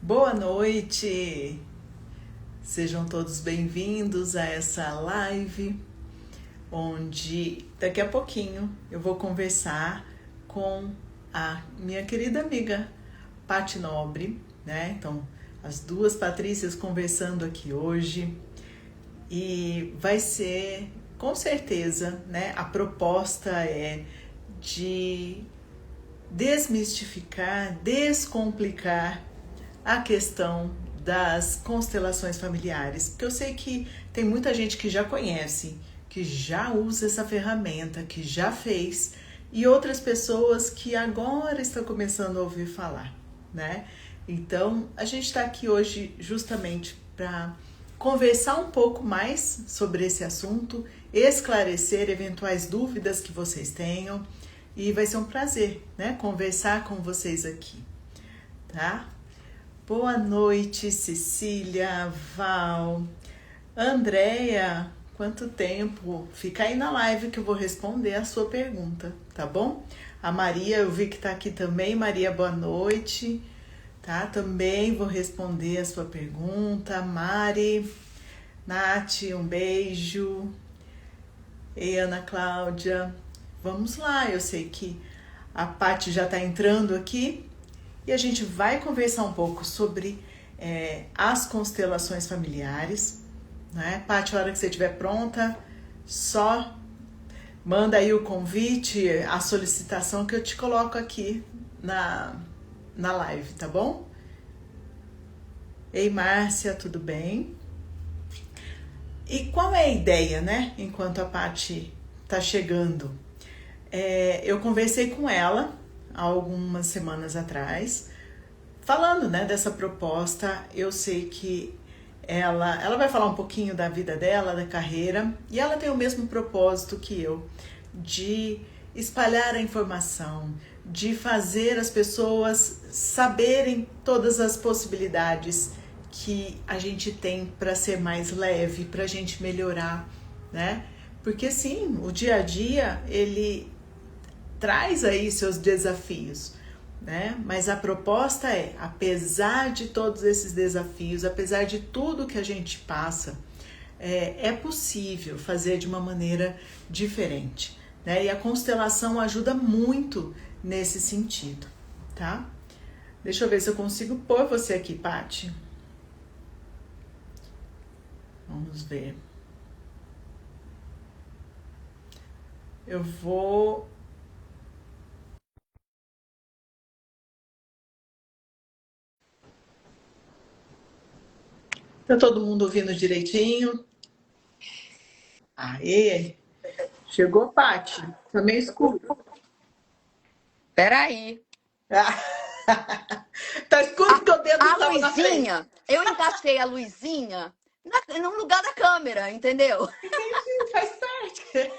Boa noite! Sejam todos bem-vindos a essa live, onde daqui a pouquinho eu vou conversar com a minha querida amiga Paty Nobre, né? Então, as duas Patrícias conversando aqui hoje e vai ser, com certeza, né? A proposta é de desmistificar, descomplicar a questão das constelações familiares, porque eu sei que tem muita gente que já conhece, que já usa essa ferramenta, que já fez, e outras pessoas que agora estão começando a ouvir falar, né? Então, a gente está aqui hoje justamente para conversar um pouco mais sobre esse assunto, esclarecer eventuais dúvidas que vocês tenham, e vai ser um prazer, né, conversar com vocês aqui, tá? Boa noite, Cecília, Val, Andréia, quanto tempo? Fica aí na live que eu vou responder a sua pergunta, tá bom? A Maria, eu vi que tá aqui também. Maria, boa noite, tá? Também vou responder a sua pergunta. Mari, Nath, um beijo. Ei, Ana Cláudia, vamos lá, eu sei que a Paty já tá entrando aqui. E a gente vai conversar um pouco sobre as constelações familiares, né? Paty, a hora que você estiver pronta, só manda aí o convite, a solicitação que eu te coloco aqui na live, tá bom? Ei, Márcia, tudo bem? E qual é a ideia, né? Enquanto a Paty tá chegando. Eu conversei com ela há algumas semanas atrás, falando, né, dessa proposta. Eu sei que ela vai falar um pouquinho da vida dela, da carreira, e ela tem o mesmo propósito que eu, de espalhar a informação, de fazer as pessoas saberem todas as possibilidades que a gente tem para ser mais leve, para a gente melhorar, né? Porque sim, o dia a dia, ele traz aí seus desafios, né? Mas a proposta é, apesar de todos esses desafios, apesar de tudo que a gente passa, é possível fazer de uma maneira diferente, né? E a constelação ajuda muito nesse sentido, tá? Deixa eu ver se eu consigo pôr você aqui, Paty. Vamos ver. Eu vou... Tá todo mundo ouvindo direitinho? Aê! Chegou, Paty. Tá meio escuro. Peraí. Tá escuro porque o dedo A estava na frente. luzinha, eu encaixei a luzinha no lugar da câmera, entendeu? Entendi, faz parte.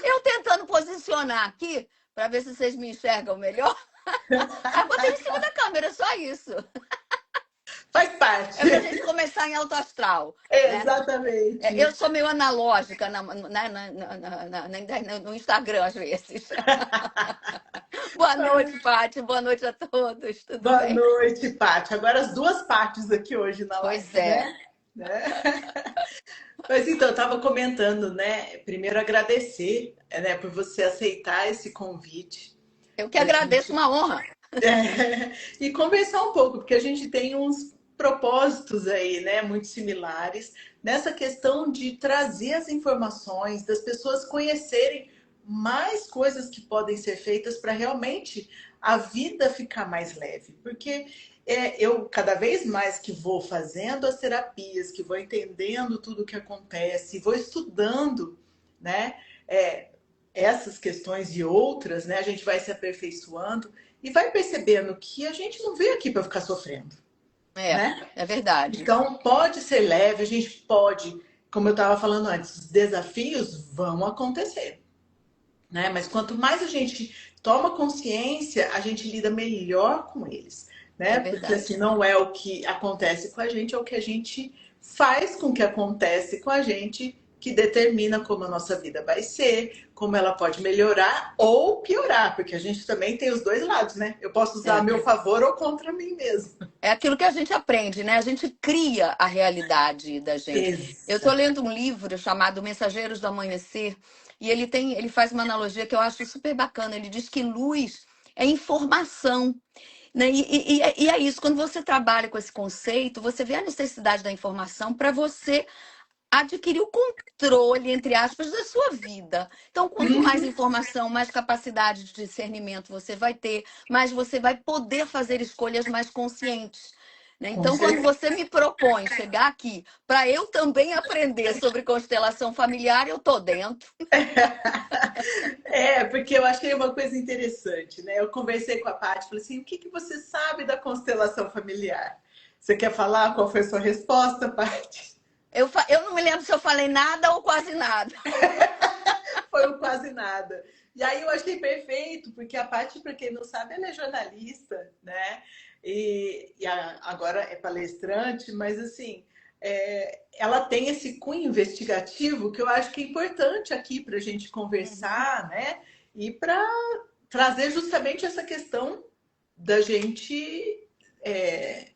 Eu tentando posicionar aqui para ver se vocês me enxergam melhor. Aí botei em cima da câmera, só isso. Faz É pra parte. gente começar em alto astral, né? Eu Exatamente. sou meio analógica no Instagram, às vezes. Boa noite, Paty. Boa noite a todos. Tudo Boa bem? noite, Paty. Agora as duas partes aqui hoje na Pois live, é. né? Mas então, eu estava comentando, né? Primeiro agradecer, né, por você aceitar esse convite Eu que para agradeço, gente uma honra. e conversar um pouco, porque a gente tem uns propósitos aí, né, muito similares nessa questão de trazer as informações, das pessoas conhecerem mais coisas que podem ser feitas para realmente a vida ficar mais leve. Porque eu, cada vez mais que vou fazendo as terapias, que vou entendendo tudo o que acontece, vou estudando, né, é, essas questões e outras, né, a gente vai se aperfeiçoando e vai percebendo que a gente não veio aqui para ficar sofrendo, É, né? é verdade. Então pode ser leve, a gente pode, como eu estava falando antes, os desafios vão acontecer, né? Mas quanto mais a gente toma consciência, a gente lida melhor com eles, É né? Porque assim verdade. não é o que acontece com a gente, é o que a gente faz com que acontece com a gente que determina como a nossa vida vai ser, como ela pode melhorar ou piorar, porque a gente também tem os dois lados, né? Eu posso usar a É. meu favor ou contra mim mesmo. É aquilo que a gente aprende, né? A gente cria a realidade da gente. Eu estou Exato. lendo um livro chamado Mensageiros do Amanhecer e ele faz uma analogia que eu acho super bacana. Ele diz que luz é informação, né? E é isso. Quando você trabalha com esse conceito, você vê a necessidade da informação para você adquirir o controle, entre aspas, da sua vida. Então, quanto mais Uhum, informação, mais capacidade de discernimento você vai ter, mais você vai poder fazer escolhas mais conscientes. Né? com Então, quando certeza. você me propõe chegar aqui para eu também aprender sobre constelação familiar, eu tô dentro. É, porque eu achei uma coisa interessante, né? Eu conversei com a Paty, falei assim, o que que você sabe da constelação familiar? Você quer falar qual foi a sua resposta, Paty? Eu não me lembro se eu falei nada ou quase nada. Foi um quase nada. E aí eu achei perfeito, porque a Paty, para quem não sabe, ela é jornalista, né? Agora é palestrante, mas assim, ela tem esse cunho investigativo que eu acho que é importante aqui para a gente Uhum. conversar, né? E para trazer justamente essa questão da gente é,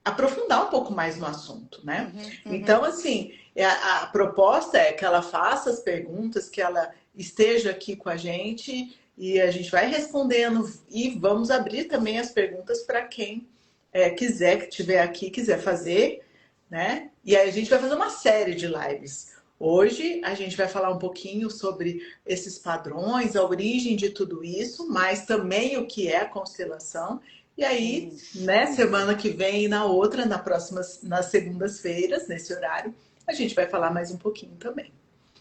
aprofundar um pouco mais no assunto, né? Uhum, uhum. Então, assim, a proposta é que ela faça as perguntas, que ela esteja aqui com a gente e a gente vai respondendo e vamos abrir também as perguntas para quem quiser, que estiver aqui, quiser fazer, né? E aí a gente vai fazer uma série de lives. Hoje a gente vai falar um pouquinho sobre esses padrões, a origem de tudo isso, mas também o que é a constelação. E aí, Isso. né, semana que vem e na outra, nas segundas-feiras, nesse horário, a gente vai falar mais um pouquinho também.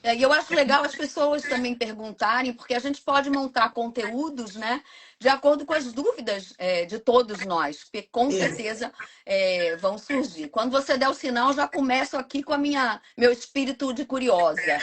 E eu acho legal as pessoas também perguntarem, porque a gente pode montar conteúdos, né, de acordo com as dúvidas de todos nós, porque com certeza vão surgir. Quando você der o sinal, eu já começo aqui com meu espírito de curiosa,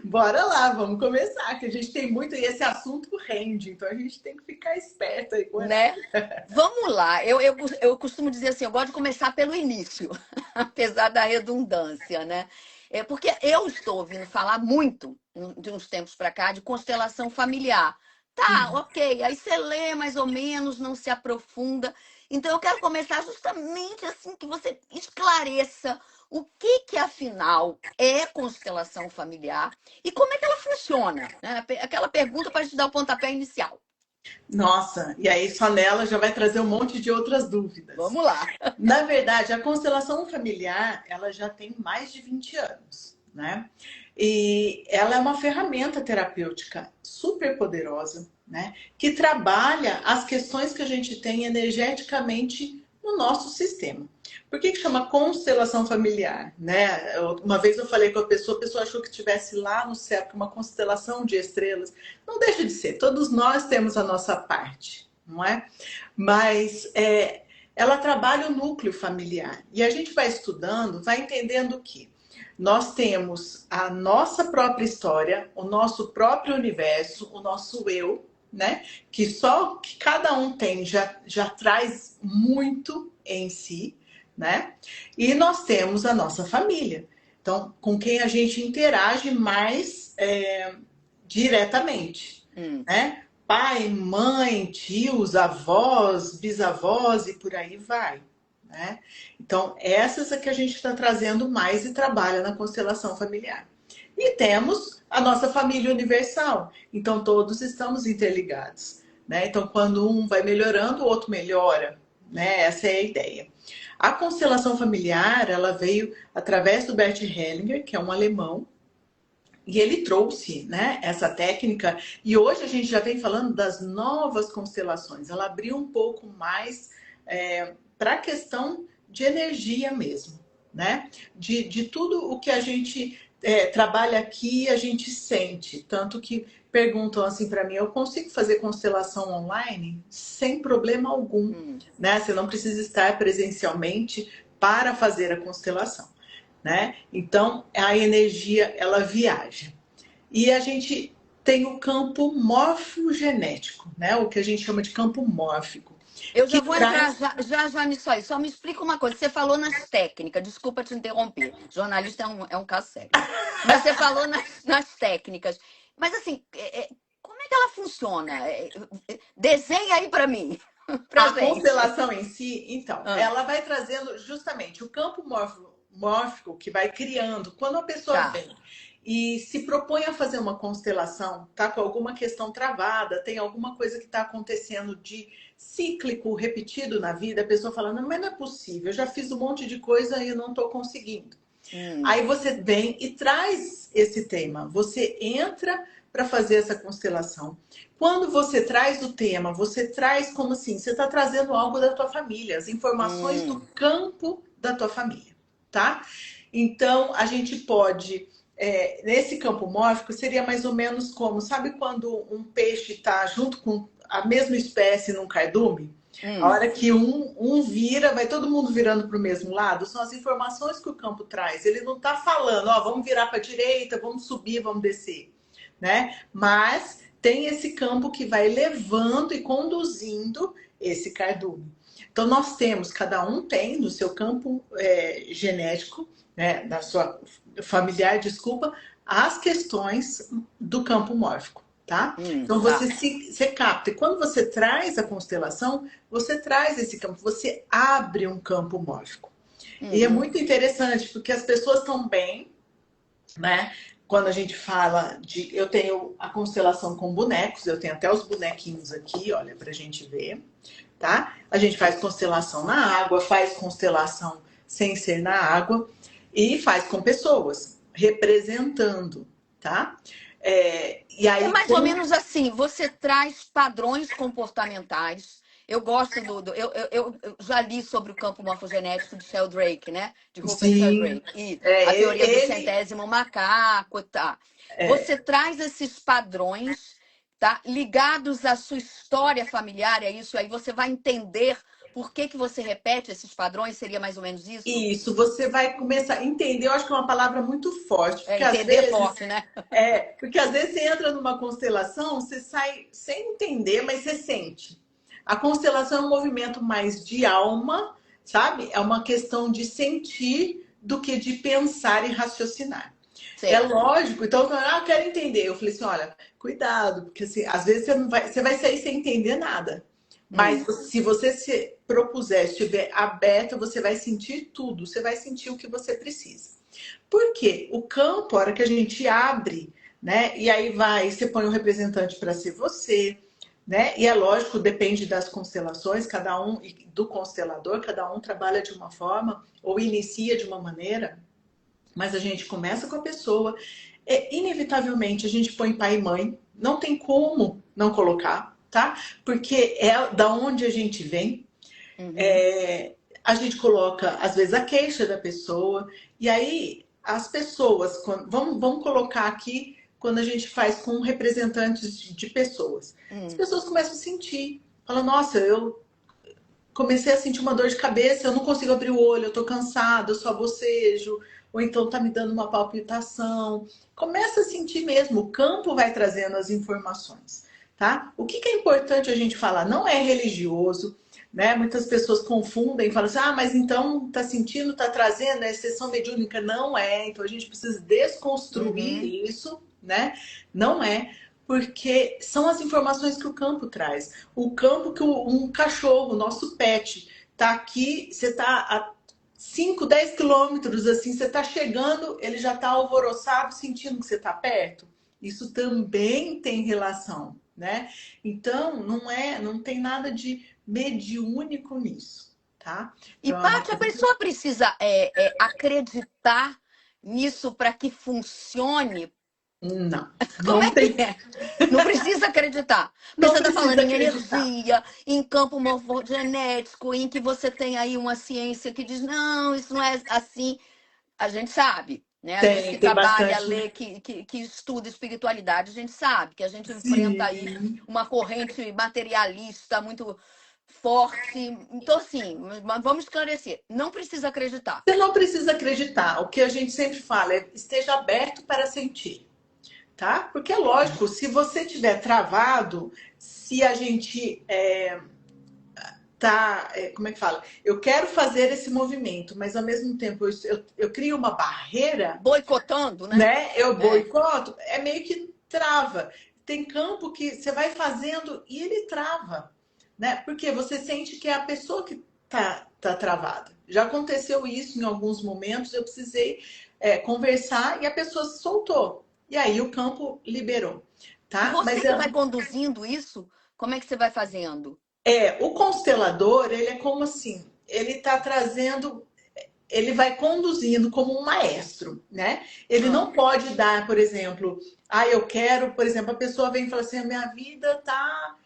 Bora lá, vamos começar, que a gente tem muito, e esse assunto rende, então a gente tem que ficar esperto aí com o né? horário. Vamos lá. Eu costumo dizer assim, eu gosto de começar pelo início, apesar da redundância, né? É porque eu estou ouvindo falar muito de uns tempos para cá de constelação familiar. Tá, ok. Aí você lê mais ou menos, não se aprofunda. Então eu quero começar justamente assim que você esclareça o que afinal é constelação familiar e como é que ela funciona, né? Aquela pergunta para te dar o pontapé inicial. Nossa, e aí só nela já vai trazer um monte de outras dúvidas. Vamos lá. Na verdade, a constelação familiar, ela já tem mais de 20 anos, né? E ela é uma ferramenta terapêutica super poderosa, né? Que trabalha as questões que a gente tem energeticamente no nosso sistema. Por que chama constelação familiar, né? Uma vez eu falei com a pessoa achou que estivesse lá no céu, uma constelação de estrelas. Não deixa de ser, todos nós temos a nossa parte, não é? Mas ela trabalha o núcleo familiar. E a gente vai estudando, vai entendendo que nós temos a nossa própria história, o nosso próprio universo, o nosso eu, né? Que só que cada um tem já traz muito em si, né? E nós temos a nossa família. Então, com quem a gente interage mais diretamente, Hum. né? Pai, mãe, tios, avós, bisavós e por aí vai, né? Então, essas é que a gente está trazendo mais e trabalha na constelação familiar. E temos a nossa família universal. Então, todos estamos interligados, né? Então, quando um vai melhorando, o outro melhora, né? Essa é a ideia. A constelação familiar, ela veio através do Bert Hellinger, que é um alemão, e ele trouxe, né, essa técnica, e hoje a gente já vem falando das novas constelações. Ela abriu um pouco mais para a questão de energia mesmo, né? De tudo o que a gente trabalha aqui, a gente sente. Tanto que perguntam assim para mim: eu consigo fazer constelação online sem problema algum, Hum. né? Você não precisa estar presencialmente para fazer a constelação, né? Então a energia ela viaja. E a gente tem o campo morfogenético, né? O que a gente chama de campo mórfico, Eu já que vou entrar traz. já nisso aí. Só me explica uma coisa. Você falou nas técnicas, desculpa te interromper. Jornalista é um caso sério. Mas você falou nas técnicas. Mas assim, como é que ela funciona? Desenha aí para mim, pra A gente. constelação em si, então, Ah, ela vai trazendo justamente o campo mórfico que vai criando. Quando a pessoa tá. vem e se propõe a fazer uma constelação, tá com alguma questão travada, tem alguma coisa que está acontecendo de cíclico, repetido na vida, a pessoa fala, não, mas não é possível, eu já fiz um monte de coisa e não estou conseguindo. Hum, Aí você vem e traz esse tema. Você entra para fazer essa constelação. Quando você traz o tema, você traz como assim? Você está trazendo algo da tua família, as informações do hum, campo da tua família, tá? Então a gente pode nesse campo mórfico seria mais ou menos como, sabe quando um peixe está junto com a mesma espécie num cardume? A hum, hora que um vira, vai todo mundo virando para o mesmo lado, são as informações que o campo traz. Ele não está falando, ó, vamos virar para a direita, vamos subir, vamos descer, né? Mas tem esse campo que vai levando e conduzindo esse cardume. Então nós temos, cada um tem no seu campo genético, né, da sua familiar, desculpa, as questões do campo mórfico, tá? Então tá. você capta. E quando você traz a constelação, você traz esse campo, você abre um campo mórfico. E é Uhum. muito interessante, porque as pessoas estão bem, né? Quando a gente fala de. Eu tenho a constelação com bonecos, eu tenho até os bonequinhos aqui, olha, pra gente ver, tá? A gente faz constelação na água, faz constelação sem ser na água e faz com pessoas, representando, tá? E É aí, mais ou com. menos assim, você traz padrões comportamentais. Eu gosto eu já li sobre o campo morfogenético de Sheldrake, né? De Rupert Sim, Sheldrake. E a teoria do ele. centésimo macaco, tá? Você traz esses padrões, tá? Ligados à sua história familiar, é isso aí. Você vai entender por que que você repete esses padrões, seria mais ou menos isso? Isso, você vai começar a entender, eu acho que é uma palavra muito forte, É, porque às entender vezes forte, né? você entra numa constelação, você sai sem entender, mas você sente. A constelação é um movimento mais de alma, sabe? É uma questão de sentir do que de pensar e raciocinar. É Certo. lógico, então, eu quero entender. Eu falei assim, olha, cuidado, porque assim, às vezes você vai sair sem entender nada. Mas Hum, se você se propuser, estiver aberta, você vai sentir tudo, você vai sentir o que você precisa. Por quê? O campo, a hora que a gente abre, né? E aí você põe um representante para ser você, né? E é lógico, depende das constelações, cada um, e do constelador, cada um trabalha de uma forma ou inicia de uma maneira, mas a gente começa com a pessoa, inevitavelmente a gente põe pai e mãe, não tem como não colocar, tá? Porque é da onde a gente vem, uhum. é, a gente coloca, às vezes, a queixa da pessoa, e aí as pessoas, vamos colocar aqui quando a gente faz com representantes de pessoas. As Hum. pessoas começam a sentir, falam, nossa, eu comecei a sentir uma dor de cabeça, eu não consigo abrir o olho, eu tô cansada, eu só bocejo, ou então tá me dando uma palpitação. Começa a sentir mesmo, o campo vai trazendo as informações, tá? O que é importante a gente falar? Não é religioso, né? Muitas pessoas confundem, falam assim, ah, mas então tá sentindo, tá trazendo, é sessão mediúnica. Não é, então a gente precisa desconstruir Uhum. isso, né? Não é, porque são as informações que o campo traz. O campo que um cachorro, nosso pet, tá aqui, você tá a 5, 10 quilômetros, assim, você tá chegando, ele já tá alvoroçado, sentindo que você tá perto. Isso também tem relação, né? Então, não tem nada de mediúnico nisso, tá? E, Então, é uma Paty, a coisa que pessoa precisa acreditar nisso para que funcione? Como não é que tem, é? Não precisa acreditar. Porque não você está falando precisa em acreditar. energia, em campo morfogenético, em que você tem aí uma ciência que diz, não, isso não é assim. A gente sabe, né? A gente que Tem trabalha, bastante. lê, que estuda espiritualidade, a gente sabe que a gente enfrenta aí Sim. uma corrente materialista muito forte. Então, assim, mas vamos esclarecer. Não precisa acreditar. Você não precisa acreditar. O que a gente sempre fala é esteja aberto para sentir. tá? Porque é lógico, se você tiver travado, se a gente como é que fala? Eu quero fazer esse movimento, mas ao mesmo tempo eu crio uma barreira, Boicotando, né? né? Eu É. boicoto, é meio que trava. Tem campo que você vai fazendo e ele trava, né? Porque você sente que é a pessoa que tá travada. Já aconteceu isso em alguns momentos, eu precisei conversar e a pessoa se soltou. E aí o campo liberou, E tá? Mas você que vai conduzindo isso, como é que você vai fazendo? o constelador, ele é como assim, ele tá trazendo, ele vai conduzindo como um maestro, né? Ele Ah, não pode dar, por exemplo, eu quero, por exemplo, a pessoa vem e fala assim, a minha vida tá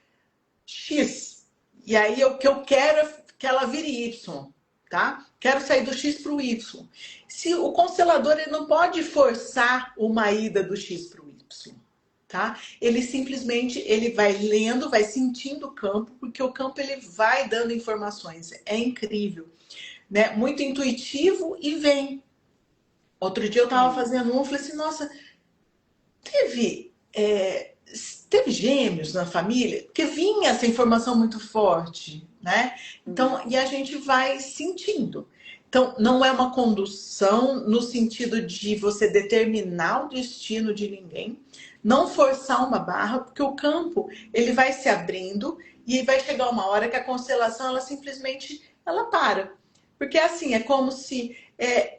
X. E aí o que eu quero é que ela vire Y, tá? Quero sair do X para o Y. Se o constelador ele não pode forçar uma ida do X para o Y, tá? Ele simplesmente ele vai lendo, vai sentindo o campo, porque o campo ele vai dando informações. É incrível, né? Muito intuitivo e vem. Outro dia eu tava sim. fazendo um, eu falei assim, nossa, teve, teve gêmeos na família, porque vinha essa informação muito forte, né? Então, e a gente vai sentindo. Então, não é uma condução no sentido de você determinar o destino de ninguém, não forçar uma barra, porque o campo ele vai se abrindo e vai chegar uma hora que a constelação ela simplesmente ela para. Porque assim, é como se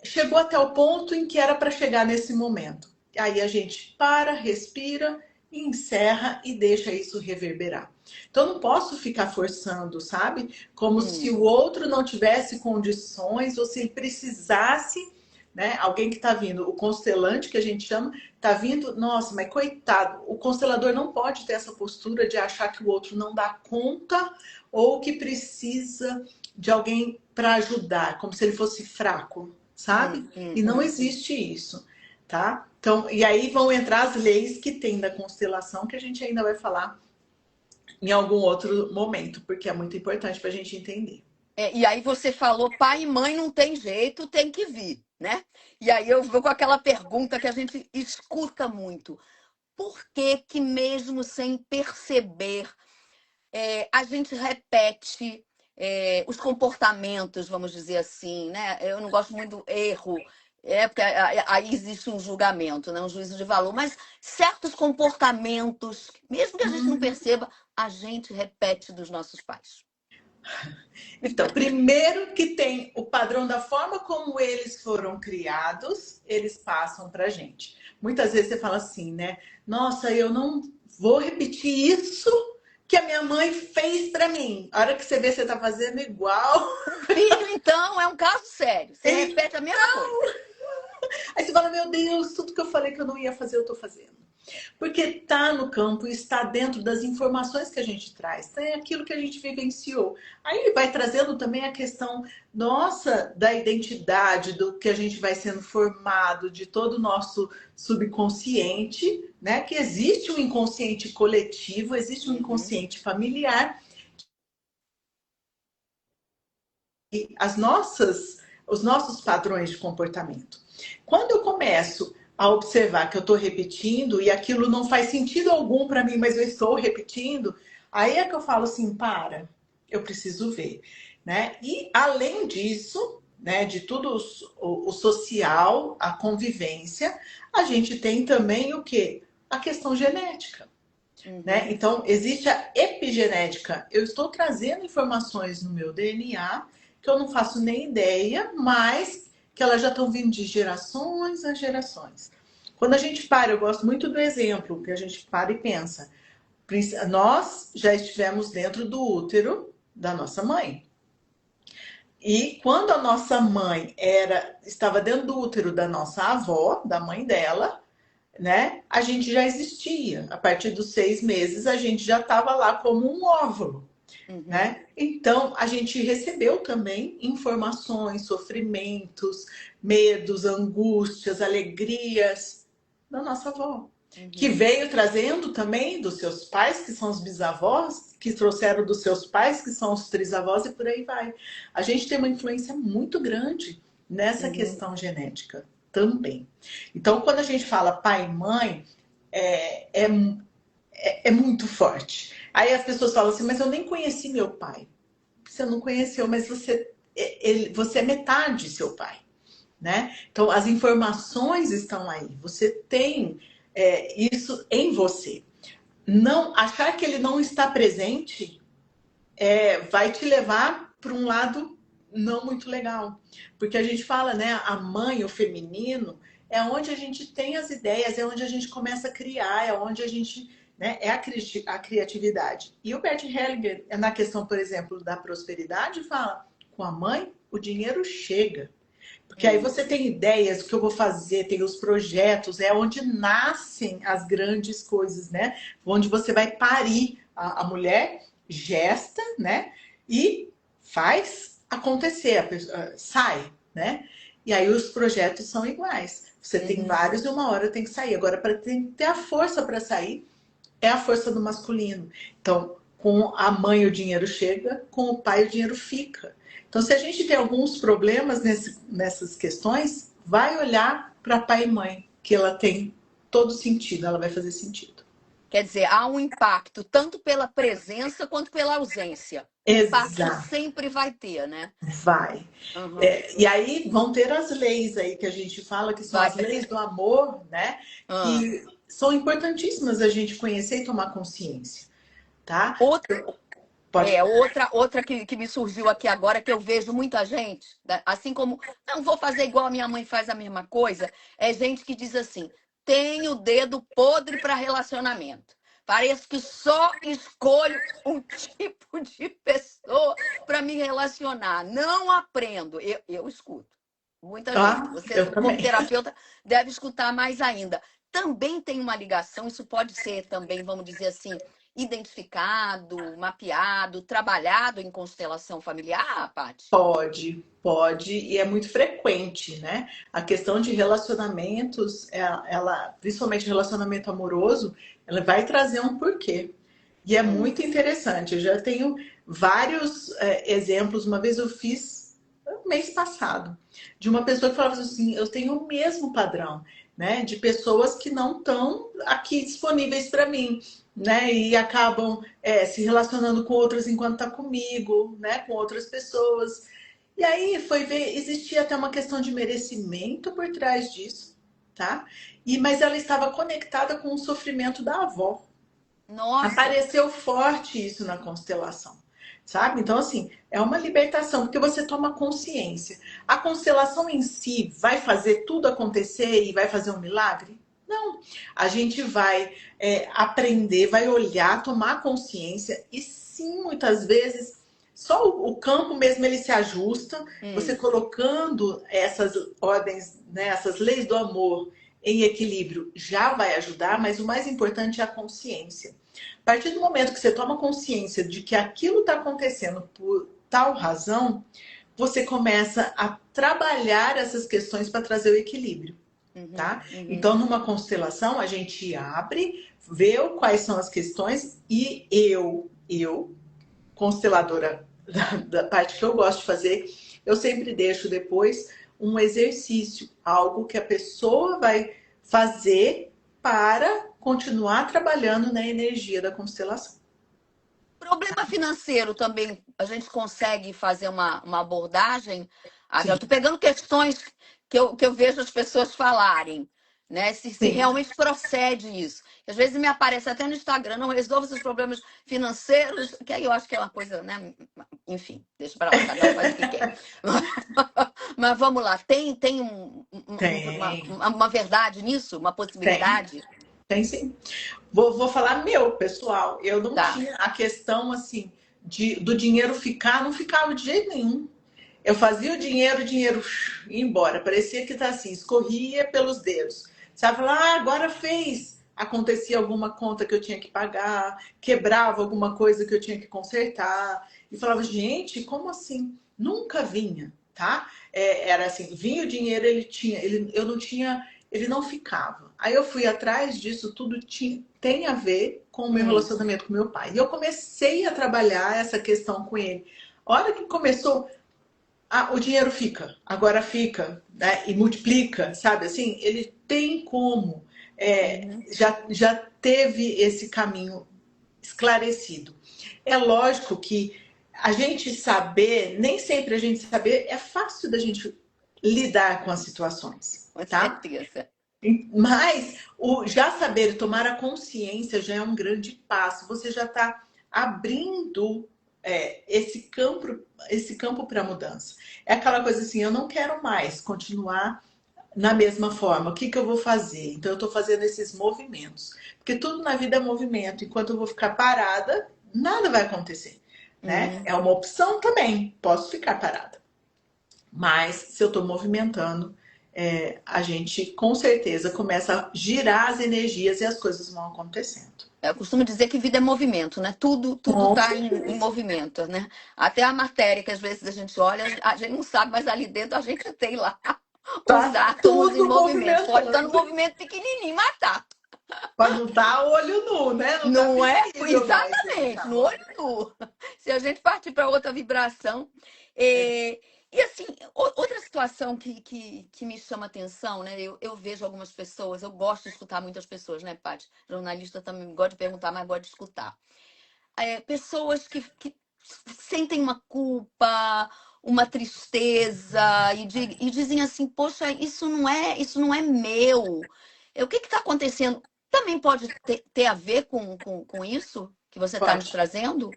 chegou até o ponto em que era para chegar nesse momento. Aí a gente para, respira, encerra e deixa isso reverberar. Então eu não posso ficar forçando, sabe? Como se Hum. o outro não tivesse condições ou se ele precisasse, né? Alguém que está vindo, o constelante que a gente chama, está vindo, nossa, mas coitado, o constelador não pode ter essa postura de achar que o outro não dá conta ou que precisa de alguém para ajudar, como se ele fosse fraco, sabe? E não existe isso, tá? Então, e aí vão entrar as leis que tem da constelação, que a gente ainda vai falar em algum outro momento, porque é muito importante para a gente entender. E aí você falou, pai e mãe não tem jeito, tem que vir, né? E aí eu vou com aquela pergunta que a gente escuta muito. Por que que mesmo sem perceber, a gente repete os comportamentos, vamos dizer assim, né? Eu não gosto muito do erro, porque aí existe um julgamento, né? Um juízo de valor, mas certos comportamentos, mesmo que a gente não perceba, a gente repete dos nossos pais. Então, primeiro que tem o padrão da forma como eles foram criados, eles passam pra gente. Muitas vezes você fala assim, né? Nossa, eu não vou repetir isso que a minha mãe fez pra mim. A hora que você vê, você tá fazendo igual. O filho, então, é um caso sério. Você repete a mesma coisa. Aí você fala, meu Deus, tudo que eu falei que eu não ia fazer, eu tô fazendo. Porque está no campo, está dentro das informações que a gente traz, é aquilo que a gente vivenciou. Aí ele vai trazendo também a questão nossa da identidade, do que a gente vai sendo formado, de todo o nosso subconsciente, né? Que existe um inconsciente coletivo, existe um Uhum. inconsciente familiar e os nossos padrões de comportamento. Quando eu começo a observar que eu estou repetindo e aquilo não faz sentido algum para mim, mas eu estou repetindo, aí é que eu falo assim, para, eu preciso ver, né? E além disso, né, de tudo o social, a convivência, a gente tem também o que? A questão genética. Né? Uhum. Então, existe a epigenética. Eu estou trazendo informações no meu DNA que eu não faço nem ideia, mas que elas já estão vindo de gerações a gerações. Quando a gente para, eu gosto muito do exemplo, que a gente para e pensa. Nós já estivemos dentro do útero da nossa mãe. E quando a nossa mãe estava dentro do útero da nossa avó, da mãe dela, né? A gente já existia. A partir dos 6 meses, a gente já estava lá como um óvulo, Uhum. né? Então, a gente recebeu também informações, sofrimentos, medos, angústias, alegrias da nossa avó, que Uhum. veio trazendo também dos seus pais, que são os bisavós, que trouxeram dos seus pais, que são os trisavós, e por aí vai. A gente tem uma influência muito grande nessa Uhum. questão genética também. Então, quando a gente fala pai e mãe, é, é muito forte. Aí as pessoas falam assim, mas eu nem conheci meu pai. Você não conheceu, mas você é metade seu pai, né? Então as informações estão aí. Você tem isso em você. Não achar que ele não está presente vai te levar para um lado não muito legal. Porque a gente fala, né, a mãe, o feminino, é onde a gente tem as ideias, é onde a gente começa a criar, é onde a gente, né, é a criatividade. E o Bert Hellinger, na questão, por exemplo, da prosperidade, fala, com a mãe, o dinheiro chega. Porque aí você tem ideias, o que eu vou fazer, tem os projetos, é onde nascem as grandes coisas, né? Onde você vai parir a mulher, gesta, né? E faz acontecer, a pessoa, sai, né? E aí os projetos são iguais. Você tem vários e uma hora tem que sair. Agora, para ter a força para sair, é a força do masculino. Então, com a mãe o dinheiro chega, com o pai o dinheiro fica. Então, se a gente tem alguns problemas nessas questões, vai olhar para pai e mãe, que ela tem todo sentido, ela vai fazer sentido. Quer dizer, há um impacto tanto pela presença quanto pela ausência. Impacto Exato, sempre vai ter, né? vai. Uhum. E aí vão ter as leis aí que a gente fala, que são Vai as ter. leis do amor, né? Ah. Que são importantíssimas a gente conhecer e tomar consciência, tá? Outra, Pode falar. outra que me surgiu aqui agora, que eu vejo muita gente, assim como não vou fazer igual a minha mãe faz a mesma coisa, é gente que diz assim: tenho o dedo podre para relacionamento. Parece que só escolho um tipo de pessoa para me relacionar. Não aprendo. Eu escuto. Muita gente. Você, Eu como também. terapeuta, deve escutar mais ainda. Também tem uma ligação, isso pode ser também, vamos dizer assim, identificado, mapeado, trabalhado em constelação familiar, Paty? Pode, e é muito frequente, né? A questão de relacionamentos, ela, principalmente relacionamento amoroso, ela vai trazer um porquê. E é muito interessante. Eu já tenho vários exemplos. Uma vez eu fiz mês passado de uma pessoa que falava assim: eu tenho o mesmo padrão, né? De pessoas que não estão aqui disponíveis para mim, né? E acabam se relacionando com outras enquanto está comigo, né? Com outras pessoas. E aí foi ver, existia até uma questão de merecimento por trás disso, tá? Mas ela estava conectada com o sofrimento da avó. Nossa, Apareceu forte isso na constelação, sabe? Então, assim, é uma libertação, porque você toma consciência. A constelação em si vai fazer tudo acontecer e vai fazer um milagre? Não. A gente vai aprender, vai olhar, tomar consciência e sim, muitas vezes, só o campo mesmo ele se ajusta, você colocando essas ordens, né, essas leis do amor em equilíbrio já vai ajudar, mas o mais importante é a consciência. A partir do momento que você toma consciência de que aquilo está acontecendo por tal razão, você começa a trabalhar essas questões para trazer o equilíbrio, tá? Então, numa constelação, a gente abre, vê quais são as questões e consteladora da parte que eu gosto de fazer, eu sempre deixo depois um exercício, algo que a pessoa vai fazer para continuar trabalhando na energia da constelação. problema financeiro também, a gente consegue fazer uma abordagem. Ah, já Sim, estou pegando questões que eu vejo as pessoas falarem, né? Se sim, realmente procede isso. Às vezes me aparece até no Instagram, não resolva seus problemas financeiros, que aí eu acho que é uma coisa, né? Enfim, deixa para lá, cada um faz o que quer. Mas vamos lá, tem tem, uma verdade nisso? Uma tem, possibilidade? tem sim. Vou falar meu, pessoal. Eu não Tá. tinha a questão assim do dinheiro ficar, não ficava de jeito nenhum. Eu fazia o dinheiro ia embora. Parecia que tá assim, escorria pelos dedos. Sabe, lá, agora fez. Acontecia alguma conta que eu tinha que pagar, quebrava alguma coisa que eu tinha que consertar. E falava, gente, como assim? Nunca vinha, tá? Era assim, vinha o dinheiro, eu não tinha, ele não ficava. Aí eu fui atrás disso, tudo tem a ver com o meu relacionamento com meu pai. E eu comecei a trabalhar essa questão com ele. A hora que começou, o dinheiro fica, agora fica, né? E multiplica, sabe? Assim, ele tem como. Uhum. já teve esse caminho esclarecido. É lógico que a gente saber, nem sempre a gente saber, é fácil da gente lidar com as situações, Com tá? certeza. Mas o já saber tomar a consciência já é um grande passo. Você já está abrindo esse campo para mudança. É aquela coisa assim, eu não quero mais continuar na mesma forma. O que que eu vou fazer? Então eu estou fazendo esses movimentos, porque tudo na vida é movimento. Enquanto eu vou ficar parada, nada vai acontecer, né? Uhum. É uma opção também. Posso ficar parada. Mas se eu estou movimentando, a gente com certeza começa a girar as energias e as coisas vão acontecendo. Eu costumo dizer que vida é movimento, né? Tudo Com está em certeza. movimento, né? Até a matéria que às vezes a gente olha, a gente não sabe, mas ali dentro a gente tem lá os Tá átomos em tudo movimento. Pode estar no movimentando. movimento pequenininho, mas tá. Mas não tá olho nu, né? Não tá Não é? visível, mas ele Exatamente, tá no olho movimentando. nu. Se a gente partir para outra vibração. E assim, outra situação que me chama atenção, né? Eu vejo algumas pessoas, eu gosto de escutar muitas pessoas, né, Paty? Jornalista também gosta de perguntar, mas gosta de escutar. Pessoas que sentem uma culpa, uma tristeza e dizem assim, poxa, isso não é meu. O que está acontecendo? Também pode ter a ver com isso que você está nos Pode, trazendo?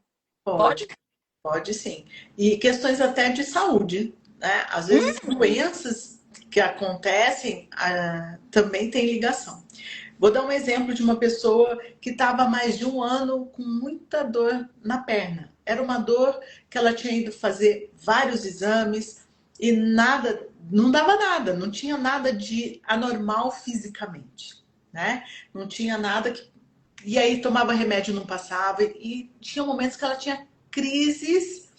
Pode? pode, pode sim. E questões até de saúde, né? Às vezes doenças que acontecem também têm ligação. Vou dar um exemplo de uma pessoa que estava há mais de um ano com muita dor na perna. Era uma dor que ela tinha ido fazer vários exames e nada, não dava nada, não tinha nada de anormal fisicamente, né? Não tinha nada que. E aí tomava remédio, não passava, e tinha momentos que ela tinha crises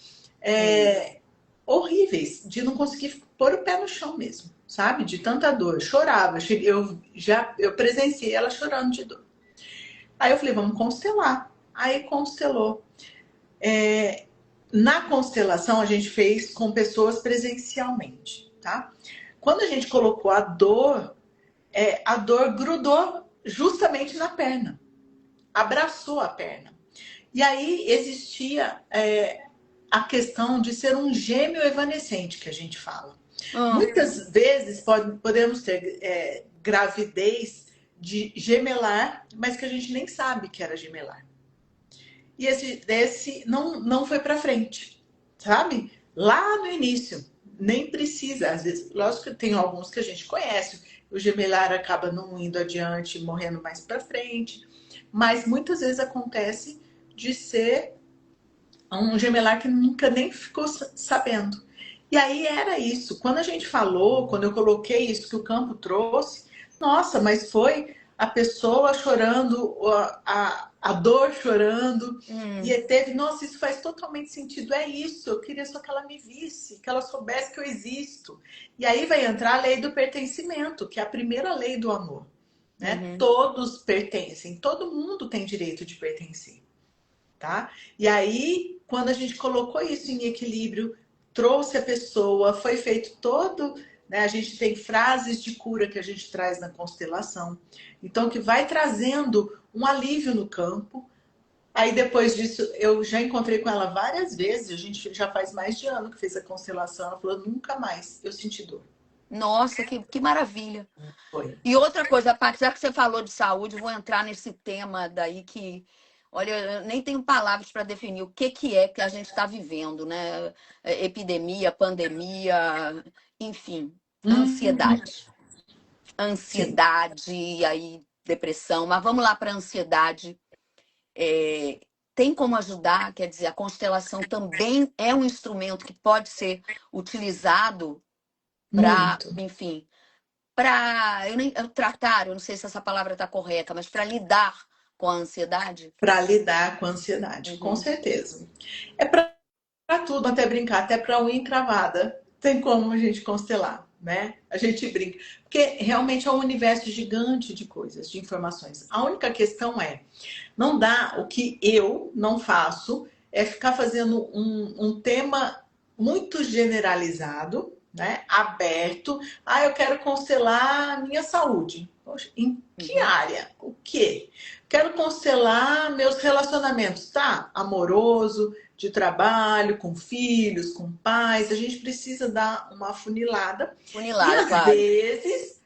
Hum. horríveis, de não conseguir pôr o pé no chão mesmo, sabe? De tanta dor. Chorava. Eu presenciei ela chorando de dor. Aí eu falei, vamos constelar. Aí constelou. Na constelação a gente fez com pessoas presencialmente, tá? Quando a gente colocou a dor grudou justamente na perna, abraçou a perna. E aí existia a questão de ser um gêmeo evanescente que a gente fala. Ah, Muitas vezes podemos ter gravidez de gemelar, mas que a gente nem sabe que era gemelar. E esse não foi para frente, sabe? Lá no início, nem precisa. Às vezes, lógico que tem alguns que a gente conhece, o gemelar acaba não indo adiante, morrendo mais para frente, mas muitas vezes acontece de ser um gemelar que nunca nem ficou sabendo. E aí era isso. Quando a gente falou, quando eu coloquei isso que o campo trouxe, nossa, mas foi a pessoa chorando, a dor chorando. E hum. teve, nossa, isso faz totalmente sentido. É isso, eu queria só que ela me visse, que ela soubesse que eu existo. E aí vai entrar a lei do pertencimento, que é a primeira lei do amor. Né? Uhum. Todos pertencem, todo mundo tem direito de pertencer. Tá? E aí, quando a gente colocou isso em equilíbrio, trouxe a pessoa, foi feito todo, né? A gente tem frases de cura que a gente traz na constelação, então que vai trazendo um alívio no campo. Aí depois disso, eu já encontrei com ela várias vezes, a gente já faz mais de ano que fez a constelação, ela falou, nunca mais eu senti dor. Nossa, que maravilha. Foi. E outra coisa, Paty, já que você falou de saúde, vou entrar nesse tema daí que, olha, eu nem tenho palavras para definir o que é que a gente está vivendo, né? Epidemia, pandemia, enfim, Uhum. ansiedade. Sim. Ansiedade, e aí depressão. Mas vamos lá para a ansiedade. É, tem como ajudar? Quer dizer, a constelação também é um instrumento que pode ser utilizado para, Muito. enfim, para tratar, eu não sei se essa palavra está correta, mas para lidar com a ansiedade? Para lidar com a ansiedade, com Uhum. certeza. É para tudo, até brincar, até para unha encravada, tem como a gente constelar, né? A gente brinca. Porque realmente é um universo gigante de coisas, de informações. A única questão não dá, o que eu não faço é ficar fazendo um tema muito generalizado, né? Aberto. Ah, eu quero constelar a minha saúde. Poxa, em que Uhum. área? O quê? Quero constelar meus relacionamentos, tá? Amoroso, de trabalho, com filhos, com pais. A gente precisa dar uma afunilada e Funilada, às claro. vezes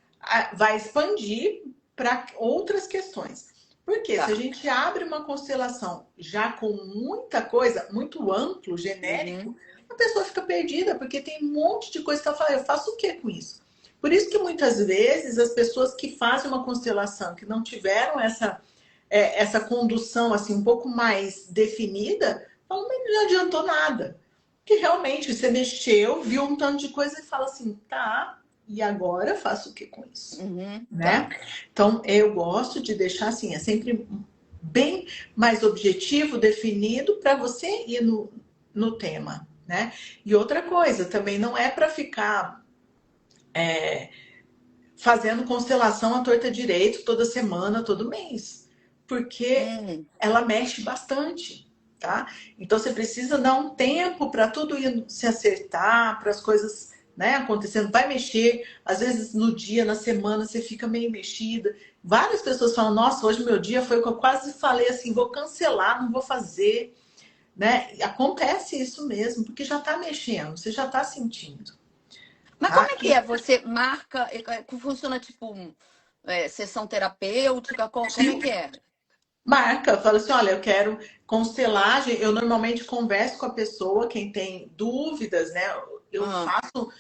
vai expandir para outras questões. Porque se a Tá. gente abre uma constelação já com muita coisa, muito amplo, Uhum. genérico, a pessoa fica perdida, porque tem um monte de coisa que ela fala, eu faço o que com isso? Por isso que muitas vezes as pessoas que fazem uma constelação, que não tiveram essa condução assim um pouco mais definida, falam, mas não adiantou nada. Que realmente você mexeu, viu um tanto de coisa e fala assim, tá, e agora eu faço o que com isso? Uhum. Né? Tá. Então eu gosto de deixar assim, é sempre bem mais objetivo, definido, para você ir no tema. Né? E outra coisa, também não é para ficar fazendo constelação à torta direito toda semana, todo mês, porque Hum. ela mexe bastante, tá? Então você precisa dar um tempo para tudo ir se acertar, para as coisas, né, acontecendo. Vai mexer, às vezes no dia, na semana você fica meio mexida. Várias pessoas falam: "Nossa, hoje meu dia foi o que eu quase falei assim, vou cancelar, não vou fazer", né? E acontece isso mesmo, porque já está mexendo, você já está sentindo, Mas como tá? é que é? Você marca, funciona tipo sessão terapêutica? Como é que é? Marca, fala assim, olha, eu quero constelagem. Eu normalmente converso com a pessoa, quem tem dúvidas, né? Eu Ah, faço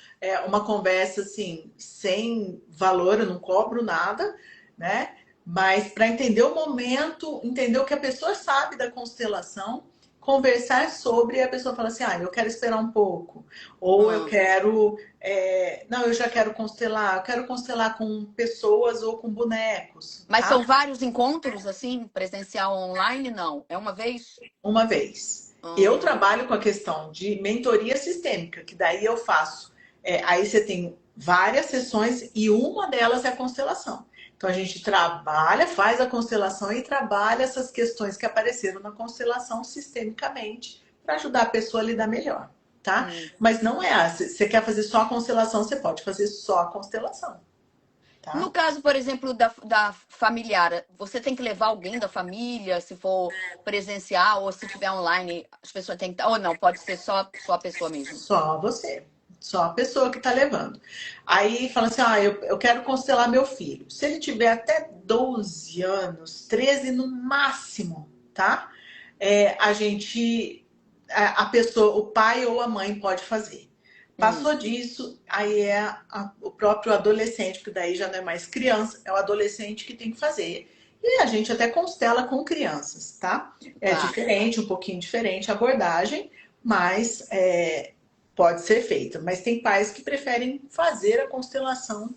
uma conversa assim, sem valor, eu não cobro nada, né? Mas para entender o momento, entender o que a pessoa sabe da constelação, conversar sobre, e a pessoa fala assim, ah, eu quero esperar um pouco, ou eu ah. quero, não, eu já quero constelar, eu quero constelar com pessoas ou com bonecos, Mas tá? são vários encontros, assim, presencial ou online? Não. É uma vez? Uma vez. Eu Ah, trabalho com a questão de mentoria sistêmica, que daí eu faço. Aí você tem várias sessões e uma delas é a constelação. Então a gente trabalha, faz a constelação e trabalha essas questões que apareceram na constelação sistemicamente para ajudar a pessoa a lidar melhor, tá? hum. Mas não é, se você quer fazer só a constelação, você pode fazer só a constelação, No tá? caso, por exemplo, da familiar, você tem que levar alguém da família, se for presencial ou se tiver online, as pessoas têm que. Ou não, pode ser só a pessoa mesmo. Só você. Só a pessoa que está levando. Aí fala assim: ah, eu quero constelar meu filho. Se ele tiver até 12 anos, 13 no máximo, tá? A gente, a pessoa, o pai ou a mãe pode fazer. Hum, Passou disso, aí é o próprio adolescente, porque daí já não é mais criança, é o adolescente que tem que fazer. E a gente até constela com crianças, tá? É tá. diferente, um pouquinho diferente a abordagem, mas pode ser feita. Mas tem pais que preferem fazer a constelação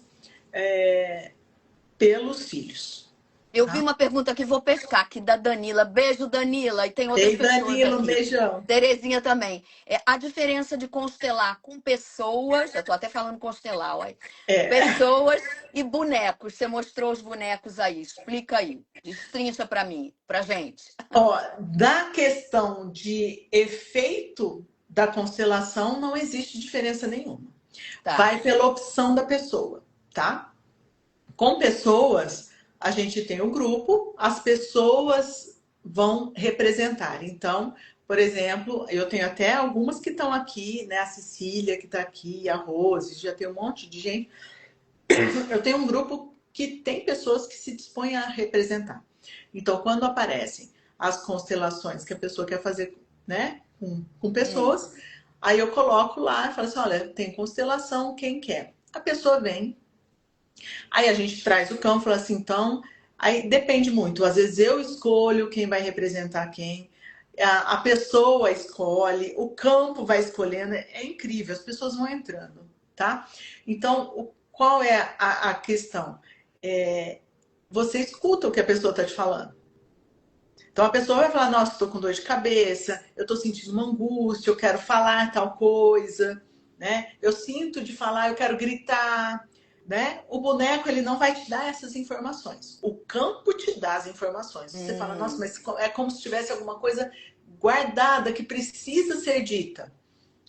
pelos filhos, Eu vi tá? uma pergunta aqui, vou pescar, aqui da Danila. Beijo, Danila. E tem outras Ei, pessoas Danilo, um aqui. beijão. Terezinha também. A diferença de constelar com pessoas, já tô até falando constelar, olha. É, Pessoas e bonecos. Você mostrou os bonecos aí. Explica aí. Destrincha pra mim, pra gente. ó, da questão de efeito da constelação, não existe diferença nenhuma. Tá. Vai pela opção da pessoa, tá? Com pessoas, a gente tem o grupo, as pessoas vão representar. Então, por exemplo, eu tenho até algumas que estão aqui, né? A Cecília que está aqui, a Rose, já tem um monte de gente. Eu tenho um grupo que tem pessoas que se dispõem a representar. Então, quando aparecem as constelações que a pessoa quer fazer, né, com Hum, pessoas, aí eu coloco lá e falo assim: olha, tem constelação, quem quer? A pessoa vem, aí a gente traz o campo e fala assim: então, aí depende muito. Às vezes eu escolho quem vai representar quem, a pessoa escolhe, o campo vai escolhendo, é incrível, as pessoas vão entrando, tá? Então, qual é a questão? Você escuta o que a pessoa está te falando. Então a pessoa vai falar: nossa, estou com dor de cabeça, eu estou sentindo uma angústia, eu quero falar tal coisa, né? Eu sinto de falar, eu quero gritar, né? O boneco ele não vai te dar essas informações. O campo te dá as informações. Você fala: nossa, hum, mas é como se tivesse alguma coisa guardada que precisa ser dita.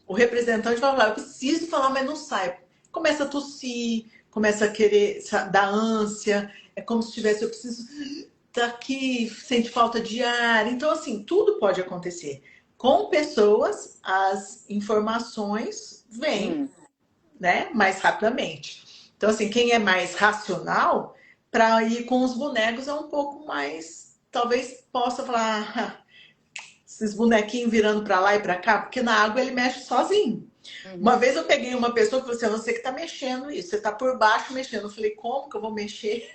O representante vai falar: eu preciso falar, mas não sai. Começa a tossir, começa a querer dar ânsia, é como se tivesse, eu preciso estar aqui, sente falta de ar. Então, assim, tudo pode acontecer. Com pessoas, as informações vêm, Hum. né, mais rapidamente. Então, assim, quem é mais racional, para ir com os bonecos é um pouco mais, talvez possa falar, "Ah, esses bonequinhos virando para lá e para cá, porque na água ele mexe sozinho. Uma Uhum. vez eu peguei uma pessoa que falou assim, você que tá mexendo isso, você tá por baixo mexendo. Eu falei, como que eu vou mexer?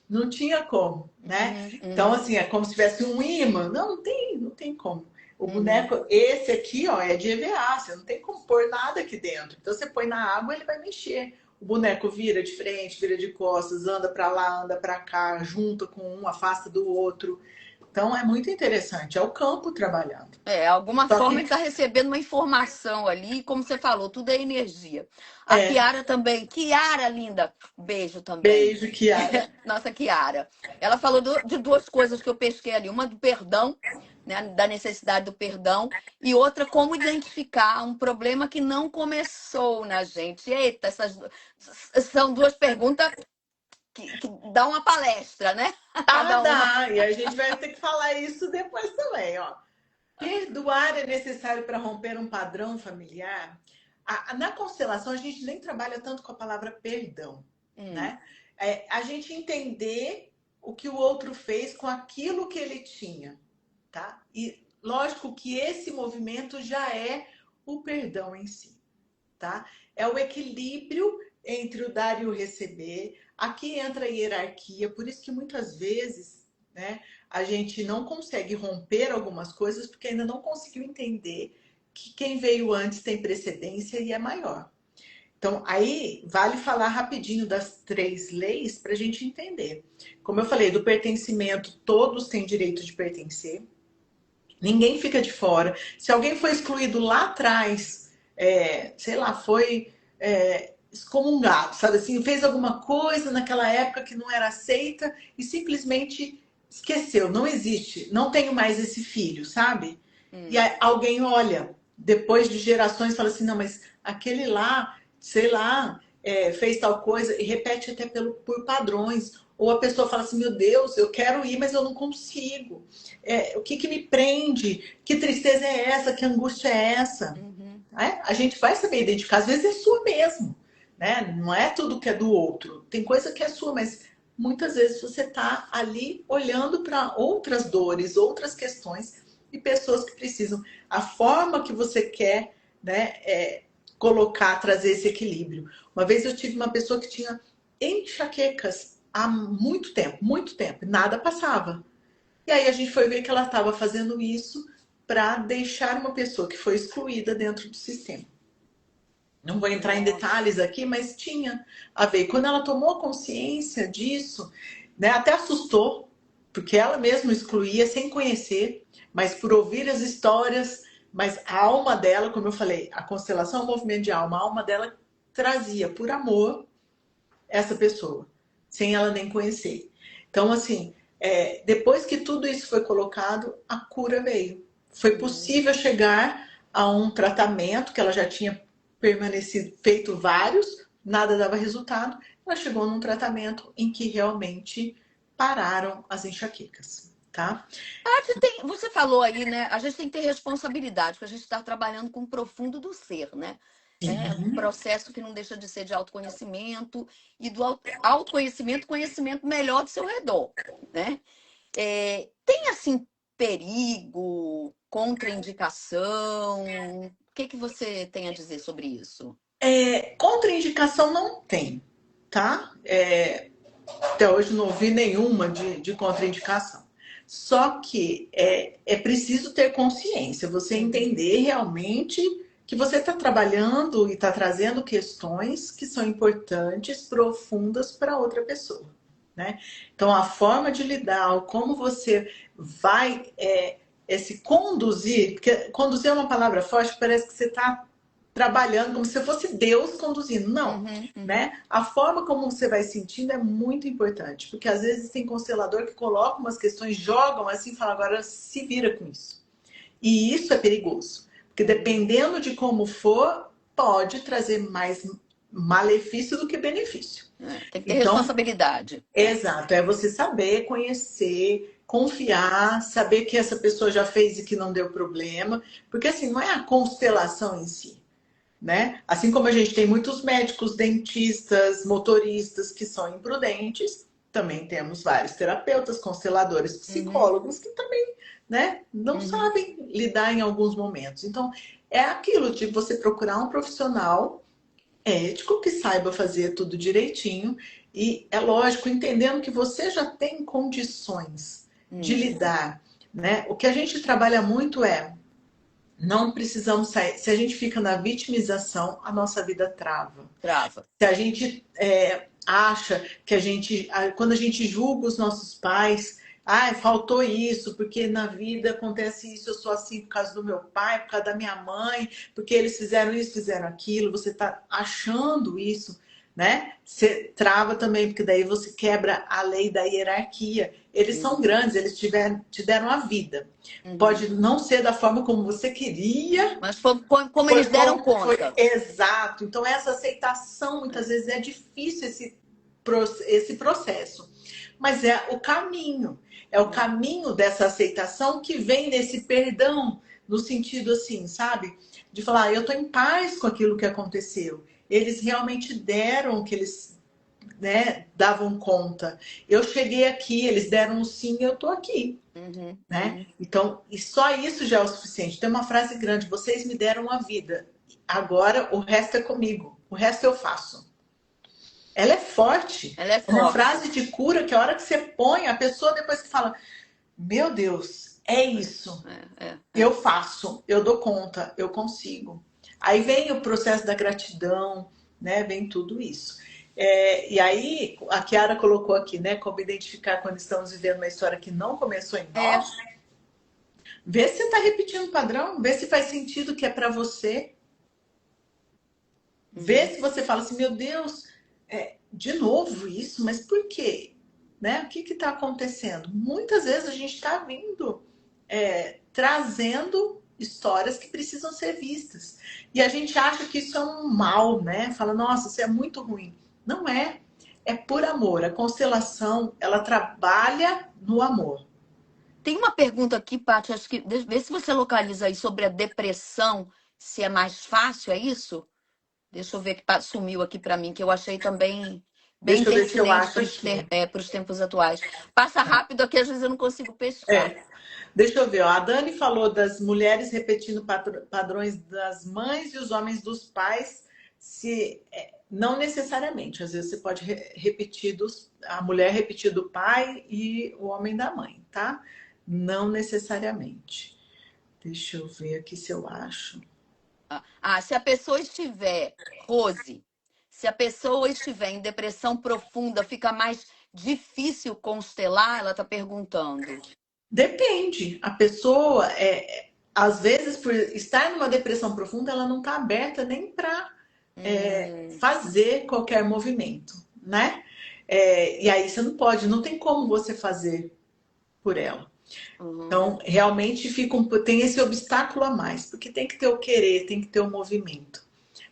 Não tinha como, né? Uhum. Então, Uhum. assim, é como se tivesse um imã. Não, não tem como. O Uhum. boneco, esse aqui, ó, é de EVA, você não tem como pôr nada aqui dentro. Então, você põe na água, ele vai mexer. O boneco vira de frente, vira de costas, anda para lá, anda para cá, junta com um, afasta do outro. Então, é muito interessante. É o campo trabalhando. Alguma Só forma que, ele está recebendo uma informação ali, como você falou, tudo é energia. A é, Kiara também. Kiara, linda, beijo também. beijo, Kiara. Nossa, Kiara. Ela falou de duas coisas que eu pesquei ali. Uma do perdão, né, da necessidade do perdão, e outra, como identificar um problema que não começou na gente. Eita, são duas perguntas que dão uma palestra, né? Ah, Cada uma. dá. E a gente vai ter que falar isso depois também, ó. Perdoar é necessário para romper um padrão familiar? Na constelação, a gente nem trabalha tanto com a palavra perdão, Hum, né? É a gente entender o que o outro fez com aquilo que ele tinha, tá? E lógico que esse movimento já é o perdão em si, tá? É o equilíbrio entre o dar e o receber. Aqui entra a hierarquia, por isso que muitas vezes, né, a gente não consegue romper algumas coisas porque ainda não conseguiu entender que quem veio antes tem precedência e é maior. Então, aí vale falar rapidinho das três leis para a gente entender. Como eu falei, do pertencimento, todos têm direito de pertencer. Ninguém fica de fora. Se alguém foi excluído lá atrás, sei lá, foi excomungado, sabe assim, fez alguma coisa naquela época que não era aceita e simplesmente esqueceu, não existe, não tenho mais esse filho, sabe? E hum. aí alguém olha, depois de gerações, fala assim, não, mas aquele lá, sei lá, fez tal coisa e repete até por padrões. Ou a pessoa fala assim, meu Deus, eu quero ir, mas eu não consigo. O que que me prende? Que tristeza é essa? Que angústia é essa? Uhum. A gente vai saber identificar, às vezes é sua mesmo, né? Não é tudo que é do outro. Tem coisa que é sua, mas muitas vezes você está ali olhando para outras dores, outras questões e pessoas que precisam. A forma que você quer, né, colocar, trazer esse equilíbrio. Uma vez eu tive uma pessoa que tinha enxaquecas há muito tempo, nada passava. E aí a gente foi ver que ela estava fazendo isso para deixar uma pessoa que foi excluída dentro do sistema. Não vou entrar em Nossa. detalhes aqui, mas tinha a ver. Quando ela tomou consciência disso, né, até assustou, porque ela mesma excluía sem conhecer, mas por ouvir as histórias, mas a alma dela, como eu falei, a constelação é um movimento de alma, a alma dela trazia por amor essa pessoa, sem ela nem conhecer. Então, assim, depois que tudo isso foi colocado, a cura veio. Foi Uhum. possível chegar a um tratamento que ela já tinha permanecido, feito vários, nada dava resultado. Ela chegou num tratamento em que realmente pararam as enxaquecas, tá? Você falou aí, né? A gente tem que ter responsabilidade, porque a gente está trabalhando com o profundo do ser, né? É um Sim. processo que não deixa de ser de autoconhecimento e do autoconhecimento, conhecimento melhor do seu redor, né? Tem, assim, perigo, contraindicação? O que que você tem a dizer sobre isso? Contraindicação não tem, tá? Até hoje não ouvi nenhuma de contraindicação. Só que é preciso ter consciência, você Uhum. entender realmente que você está trabalhando e está trazendo questões que são importantes, profundas para outra pessoa, né? Então, a forma de lidar, como você vai se conduzir, porque conduzir é uma palavra forte, parece que você está trabalhando como se fosse Deus conduzindo. Não, Uhum, uhum. né? A forma como você vai sentindo é muito importante, porque às vezes tem constelador que coloca umas questões, jogam assim e fala, agora se vira com isso. E isso é perigoso, porque Uhum. dependendo de como for, pode trazer mais malefício do que benefício. Tem que ter Então, responsabilidade. exato, é você saber, conhecer, confiar, saber que essa pessoa já fez e que não deu problema, porque assim, não é a constelação em si, né? Assim como a gente tem muitos médicos, dentistas, motoristas que são imprudentes, também temos vários terapeutas, consteladores, Uhum, psicólogos que também, né, não uhum, sabem lidar em alguns momentos. Então, é aquilo de você procurar um profissional ético que saiba fazer tudo direitinho e, é lógico, entendendo que você já tem condições de lidar, né? O que a gente trabalha muito é não precisamos sair. Se a gente fica na vitimização, a nossa vida trava. trava. Se a gente acha que quando a gente julga os nossos pais, faltou isso, porque na vida acontece isso, eu sou assim por causa do meu pai, por causa da minha mãe, porque eles fizeram isso, fizeram aquilo, você está achando isso, né? Você trava também, porque daí você quebra a lei da hierarquia. Eles são Uhum, grandes, eles te deram a vida. uhum. Pode não ser da forma como você queria, Mas foi como foi eles deram como foi conta. exato. Então, essa aceitação, muitas vezes, é difícil esse processo. Mas é o caminho. É o caminho dessa aceitação que vem nesse perdão, no sentido assim, sabe? De falar, eu estou em paz com aquilo que aconteceu. Eles realmente deram o que eles, né, davam conta. Eu cheguei aqui, eles deram um sim, eu estou aqui. Uhum, Né? uhum. Então, e só isso já é o suficiente. Tem uma frase grande: vocês me deram a vida, agora o resto é comigo, o resto eu faço. Ela é forte. Ela é É uma forte. frase de cura que a hora que você põe, a pessoa depois que fala: meu Deus, é isso, eu faço, eu dou conta, eu consigo. Aí vem o processo da gratidão, né? Vem tudo isso. E aí, a Kiara colocou aqui, né? Como identificar quando estamos vivendo uma história que não começou em É. nós. Vê se está repetindo o padrão, vê se faz sentido que é para você. Vê Uhum. se você fala assim, meu Deus, de novo isso, mas por quê? Né? O que está acontecendo? Muitas vezes a gente está vindo trazendo histórias que precisam ser vistas. E a gente acha que isso é um mal, né? Fala, nossa, isso é muito ruim. Não é. É por amor. A constelação, ela trabalha no amor. Tem uma pergunta aqui, Paty, acho que vê se você localiza aí sobre a depressão, se é mais fácil, é isso? Deixa eu ver que sumiu aqui para mim, que eu achei também bem Deixa eu ver se eu pertinente acho para os aqui. tempos atuais. Passa rápido aqui, às vezes eu não consigo pescar. É. Deixa eu ver, ó. A Dani falou das mulheres repetindo padrões das mães e os homens dos pais. Não necessariamente, às vezes você pode repetir a mulher repetir do pai e o homem da mãe, tá? Não necessariamente. Deixa eu ver aqui se eu acho. Se a pessoa estiver, Rose, se a pessoa estiver em depressão profunda, fica mais difícil constelar? Ela está perguntando. Depende. A pessoa, às vezes, por estar numa depressão profunda, ela não está aberta nem para Hum, fazer qualquer movimento, né? E aí você não pode, não tem como você fazer por ela. uhum. Então, realmente tem esse obstáculo a mais, porque tem que ter o querer, tem que ter o movimento.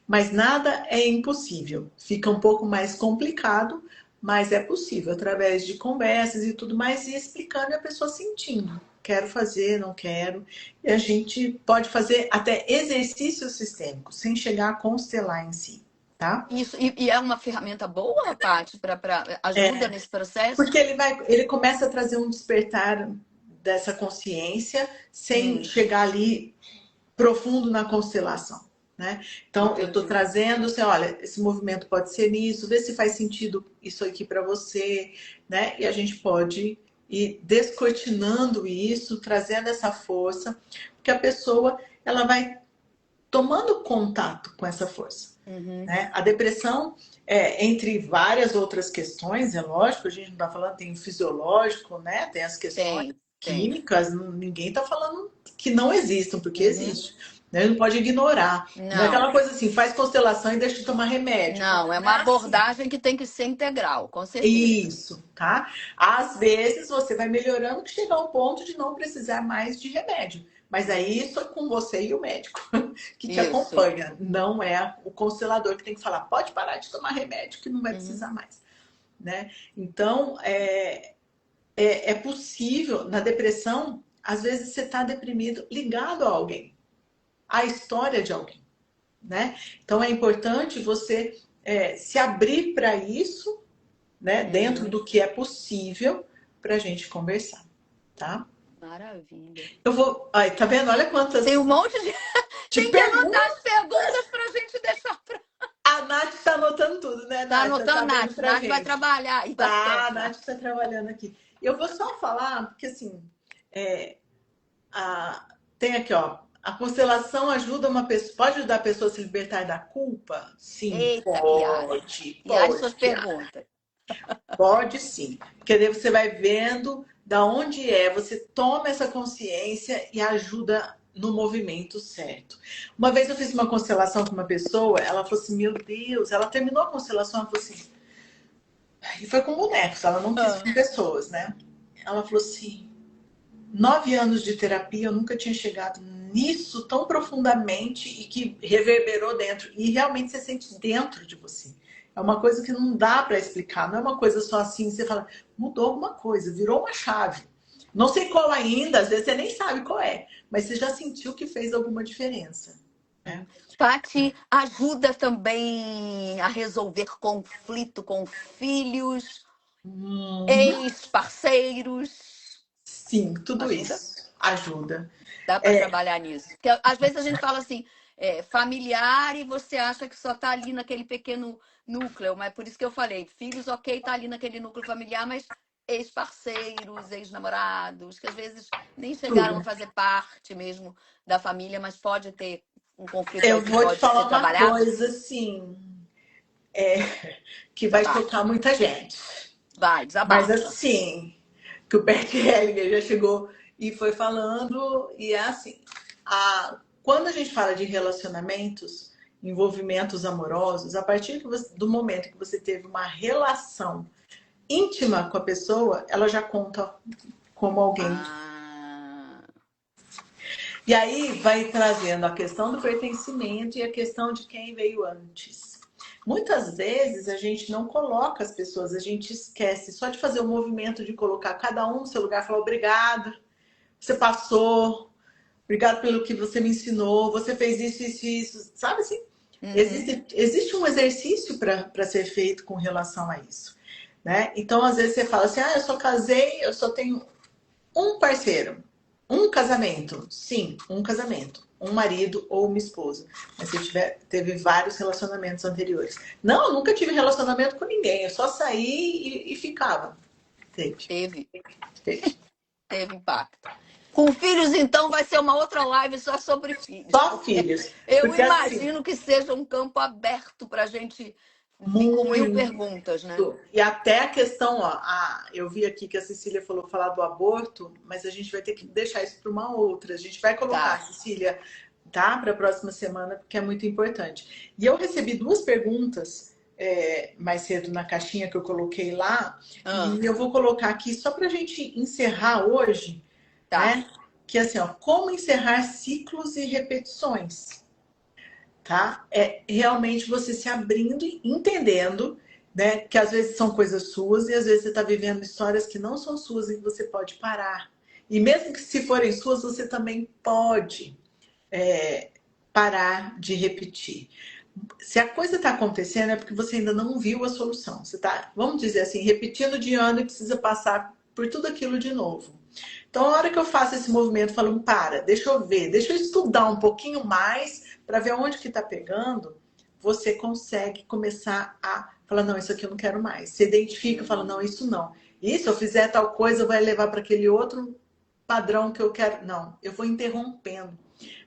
Mas nada é impossível. Fica um pouco mais complicado, mas é possível, através de conversas e tudo mais, e explicando e a pessoa sentindo. Quero fazer, não quero. E a gente pode fazer até exercícios sistêmicos, sem chegar a constelar em si, tá? Isso, e é uma ferramenta boa, Paty, para ajuda nesse processo? Porque ele começa a trazer um despertar dessa consciência sem Hum, chegar ali profundo na constelação, né? Então, eu estou entendi. trazendo, assim, olha, esse movimento pode ser nisso, vê se faz sentido isso aqui para você, né? E a gente pode ir descortinando isso, trazendo essa força, porque a pessoa, ela vai tomando contato com essa força, Uhum. né? A depressão, entre várias outras questões, é lógico, a gente não está falando, tem o fisiológico, né? Tem as questões Tem. químicas, ninguém está falando que não existam, porque Uhum. existe. Né? Não pode ignorar. Não é Não, aquela coisa assim, faz constelação e deixa de tomar remédio. não, é Não uma é assim. abordagem que tem que ser integral, com certeza. Isso, tá? Às vezes você vai melhorando que chega ao ponto de não precisar mais de remédio. Mas aí isso é com você e o médico que te Isso. acompanha. Não é o constelador que tem que falar, pode parar de tomar remédio que não vai Uhum. precisar mais, né? Então, é possível, na depressão, às vezes você está deprimido ligado a alguém, à história de alguém, né? Então é importante você se abrir para isso, né? Dentro Uhum. do que é possível para a gente conversar, tá? Maravilha. Eu vou. Ai, tá vendo? Olha Tem um quantas monte de. te Tem que perguntas. anotar as perguntas para a gente deixar. A Nath está anotando tudo, né, Tá Nath? Tá anotando, sabendo Nath? pra Nath vai gente. trabalhar aí Tá, a bastante, Nath Nath. está trabalhando aqui. Eu vou só falar, porque assim, é, a- tem aqui, ó. A constelação ajuda uma pessoa, pode ajudar a pessoa a se libertar da culpa? Sim, Eita, Kiara. pode, Kiara e pode, suas Kiara. perguntas. Pode sim. Porque daí você vai vendo da onde é, você toma essa consciência e ajuda no movimento certo. Uma vez eu fiz uma constelação com uma pessoa, ela falou assim: Meu Deus, ela terminou a constelação, ela falou assim, e foi com bonecos, ela não quis Ah. com pessoas, né? Ela falou assim: 9 anos de terapia, eu nunca tinha chegado nisso tão profundamente e que reverberou dentro. E realmente você sente dentro de você. É uma coisa que não dá para explicar, não é uma coisa só assim, você fala, mudou alguma coisa, virou uma chave. Não sei qual ainda, às vezes você nem sabe qual é, mas você já sentiu que fez alguma diferença, né? Paty ajuda também a resolver conflito com filhos, Uhum. ex-parceiros. Sim, tudo Ajuda? isso ajuda. Dá para trabalhar nisso. Porque às vezes a gente fala assim, familiar, e você acha que só está ali naquele pequeno núcleo. Mas por isso que eu falei, filhos, ok, está ali naquele núcleo familiar, mas ex-parceiros, ex-namorados, que às vezes nem chegaram a Tudo. fazer parte mesmo da família, mas pode ter um conflito Eu aí que vou te pode ser falar uma trabalhado. coisa assim, que vai Desabafe. chocar muita gente. Vai, Mas desabafa. assim, que o Bert Hellinger já chegou e foi falando, e é assim, quando a gente fala de relacionamentos, envolvimentos amorosos, a partir do momento que você teve uma relação íntima com a pessoa, ela já conta como alguém. Ah, E aí vai trazendo a questão do pertencimento e a questão de quem veio antes. Muitas vezes a gente não coloca as pessoas, a gente esquece só de fazer o movimento de colocar cada um no seu lugar, falar obrigado, você passou, obrigado pelo que você me ensinou, você fez isso, sabe assim? uhum. Existe um exercício para ser feito com relação a isso, né? Então, às vezes você fala assim, eu só casei, eu só tenho um parceiro, um casamento, sim, um casamento, um marido ou uma esposa. Mas se teve vários relacionamentos anteriores. Não, eu nunca tive relacionamento com ninguém, eu só saí e ficava. Teve, Teve, teve. teve impacto. Com filhos, então, vai ser uma outra live só sobre filhos, Só porque filhos. eu Porque assim, imagino que seja um campo aberto para a gente vir com mil muito. perguntas, né? E até a questão, ó, eu vi aqui que a Cecília falou falar do aborto, mas a gente vai ter que deixar isso para uma outra. A gente vai colocar, Tá. Cecília, tá? Para a próxima semana, porque é muito importante. E eu recebi duas perguntas mais cedo na caixinha que eu coloquei lá, Ah, e eu vou colocar aqui só para a gente encerrar hoje, tá. né? Que é assim, ó, como encerrar ciclos e repetições, tá? É realmente você se abrindo e entendendo, né, que às vezes são coisas suas e às vezes você está vivendo histórias que não são suas e que você pode parar. E mesmo que se forem suas, você também pode parar de repetir. Se a coisa está acontecendo é porque você ainda não viu a solução. Você está, vamos dizer assim, repetindo de ano e precisa passar por tudo aquilo de novo. Então, a hora que eu faço esse movimento, falando, para, deixa eu ver, deixa eu estudar um pouquinho mais para ver onde que está pegando, você consegue começar a falar, não, isso aqui eu não quero mais. Você identifica, fala, não, isso não. E se eu fizer tal coisa, vai levar para aquele outro padrão que eu quero. Não, eu vou interrompendo.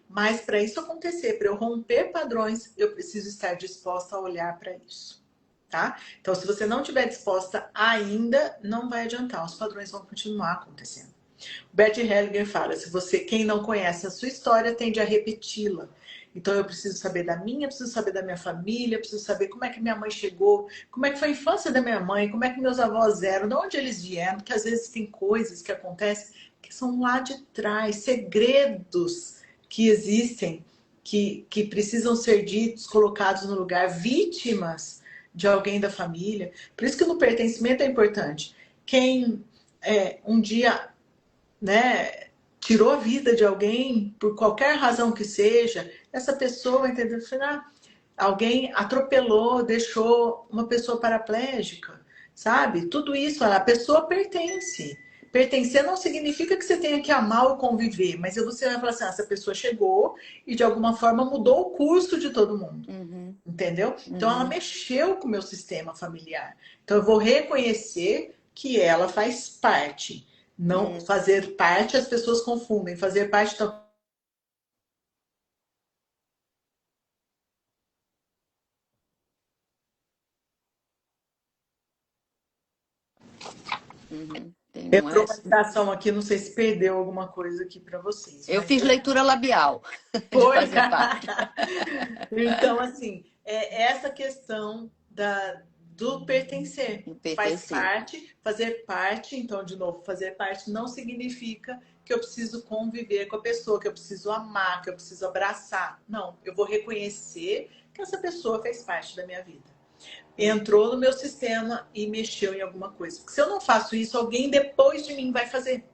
Mas para isso acontecer, para eu romper padrões, eu preciso estar disposta a olhar para isso. Tá? Então, se você não estiver disposta ainda, não vai adiantar. Os padrões vão continuar acontecendo. Bert Hellinger fala: se você, quem não conhece a sua história, tende a repeti-la. Então eu preciso saber da minha, preciso saber da minha família, preciso saber como é que minha mãe chegou, como é que foi a infância da minha mãe, como é que meus avós eram, de onde eles vieram, porque às vezes tem coisas que acontecem que são lá de trás, segredos que existem, que precisam ser ditos, colocados no lugar, vítimas de alguém da família. Por isso que no pertencimento é importante. Quem um dia, né, tirou a vida de alguém, por qualquer razão que seja, essa pessoa, entendeu? Alguém atropelou, deixou uma pessoa paraplégica, sabe? Tudo isso, a pessoa pertence. Pertencer não significa que você tenha que amar ou conviver, mas você vai falar assim, essa pessoa chegou e de alguma forma mudou o curso de todo mundo. Uhum. Entendeu? Então ela Uhum. mexeu com o meu sistema familiar. Então eu vou reconhecer que ela faz parte. Não fazer parte, as pessoas confundem. Fazer parte da. Uhum. Tem um Entrou uma S. ligação aqui, não sei se perdeu alguma coisa aqui para vocês, Eu mas fiz leitura labial de foi. fazer parte. Então, assim, essa questão do pertencer. De Faz pertencer. parte, fazer parte, então, de novo, fazer parte não significa que eu preciso conviver com a pessoa, que eu preciso amar, que eu preciso abraçar. Não, eu vou reconhecer que essa pessoa fez parte da minha vida. Entrou no meu sistema e mexeu em alguma coisa. Porque se eu não faço isso, alguém depois de mim vai fazer.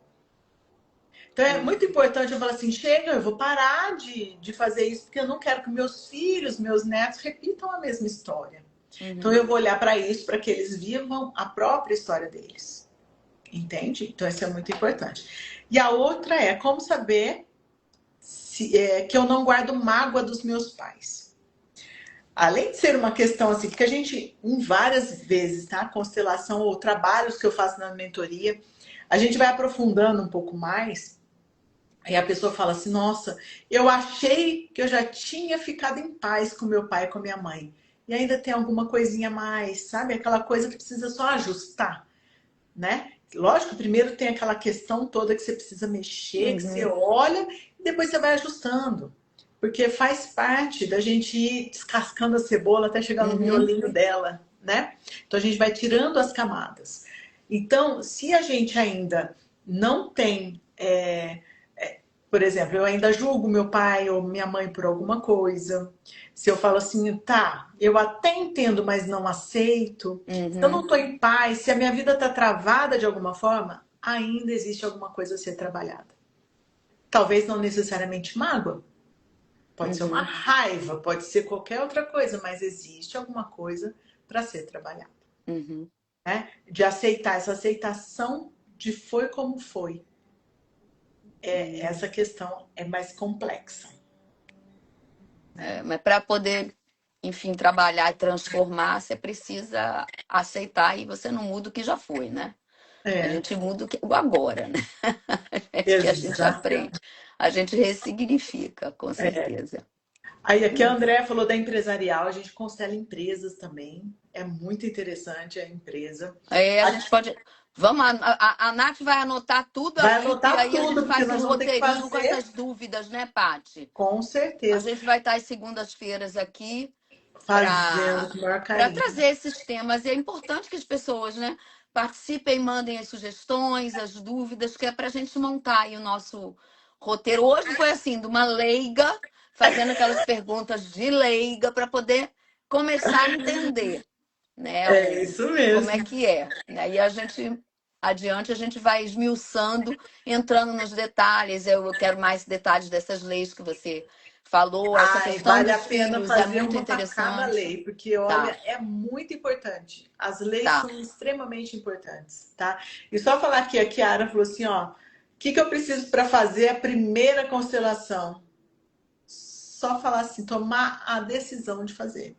Então é muito importante eu falar assim, chega, eu vou parar de fazer isso, porque eu não quero que meus filhos, meus netos repitam a mesma história. Então eu vou olhar para isso, para que eles vivam a própria história deles. Entende? Então isso é muito importante. E a outra é como saber que eu não guardo mágoa dos meus pais. Além de ser uma questão assim, porque a gente, em várias vezes, tá? Constelação ou trabalhos que eu faço na mentoria, a gente vai aprofundando um pouco mais. Aí a pessoa fala assim, nossa, eu achei que eu já tinha ficado em paz com meu pai e com minha mãe. E ainda tem alguma coisinha a mais, sabe? Aquela coisa que precisa só ajustar, né? Lógico, primeiro tem aquela questão toda que você precisa mexer, que você olha e depois você vai ajustando. Porque faz parte da gente ir descascando a cebola até chegar no miolinho dela, né? Então a gente vai tirando as camadas. Então, se a gente ainda não tem por exemplo, eu ainda julgo meu pai ou minha mãe por alguma coisa. Se eu falo assim, tá, eu até entendo, mas não aceito. Se eu não estou em paz, se a minha vida está travada de alguma forma, ainda existe alguma coisa a ser trabalhada. Talvez não necessariamente mágoa. Pode ser uma raiva, pode ser qualquer outra coisa, mas existe alguma coisa para ser trabalhada. Né? De aceitar, essa aceitação de foi como foi. Essa questão é mais complexa. Mas para poder, enfim, trabalhar e transformar, você precisa aceitar e você não muda o que já foi, né? A gente muda o agora, né? É isso que a gente Exato. aprende. A gente ressignifica, com certeza. Aí aqui a Andrea falou da empresarial, a gente constela empresas também. É muito interessante a empresa. A gente pode. Vamos, a Nath vai anotar tudo Vai aqui, que anotar aí a tudo, gente porque faz um nós vamos ter que roteirinho com fazer essas dúvidas, né, Paty? com A certeza. gente vai estar às segundas-feiras aqui Fazendo com o maior para carinho. trazer esses temas. E é importante que as pessoas, né, participem, mandem as sugestões, as dúvidas, que é para a gente montar aí o nosso roteiro. Hoje foi assim, de uma leiga, fazendo aquelas perguntas de leiga para poder começar a entender, né, É isso como é mesmo. que é. Né? E a gente adiante a gente vai esmiuçando, entrando nos detalhes. Eu quero mais detalhes dessas leis que você falou. Essa Ai, questão vale a dos pena filhos é fazer muito uma para cada interessante. lei, porque Tá, olha, é muito importante. As leis tá. são extremamente importantes, tá? E só falar que a Kiara falou assim, ó, o que eu preciso para fazer a primeira constelação? Só falar assim, tomar a decisão de fazer,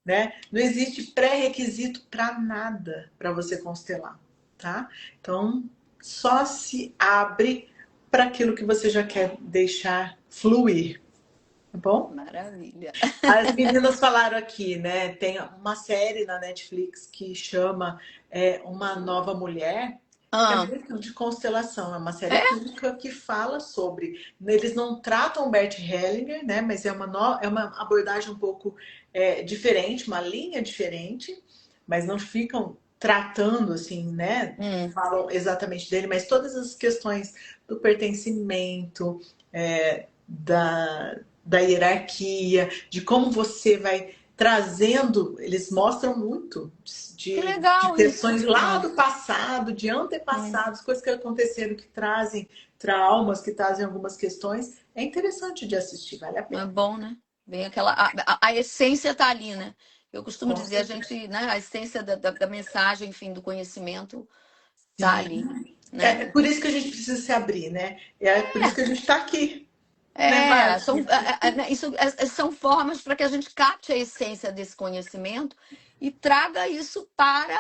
né? Não existe pré-requisito para nada para você constelar, tá? Então, só se abre para aquilo que você já quer deixar fluir, tá bom? Maravilha. As meninas falaram aqui, né? Tem uma série na Netflix que chama Uma Nova Mulher, que é muito de constelação. É uma série É? turca que fala sobre. Eles não tratam Bert Hellinger, né? Mas é uma abordagem um pouco diferente, uma linha diferente, mas não ficam tratando, assim, né? Hum, Falam exatamente dele, mas todas as questões do pertencimento, da hierarquia, de como você vai trazendo, eles mostram muito que de legal isso. questões lá do passado, de Hum. antepassados, coisas que aconteceram que trazem traumas, que trazem algumas questões. É interessante de assistir, vale a É pena. bom, né? Vem aquela. A essência tá ali, né? Eu costumo Com dizer, a certeza. gente, né? A essência da mensagem, enfim, do conhecimento tá Sim. ali, É né? por isso que a gente precisa se abrir, né? É por isso que a gente está aqui, né, É, Paty? né, são formas para que a gente capte a essência desse conhecimento e traga isso para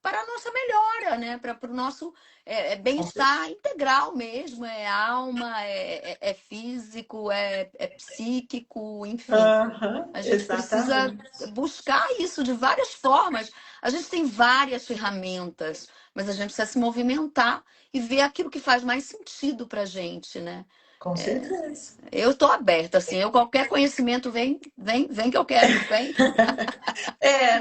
a nossa melhora, né? Para o nosso Com certeza. bem-estar integral mesmo, é alma, é físico, é psíquico, enfim. Aham, A gente precisa exatamente. buscar isso de várias formas. A gente tem várias ferramentas, mas a gente precisa se movimentar e ver aquilo que faz mais sentido para a gente, né? Com certeza. Eu estou aberta, assim, qualquer conhecimento vem que eu quero, vem.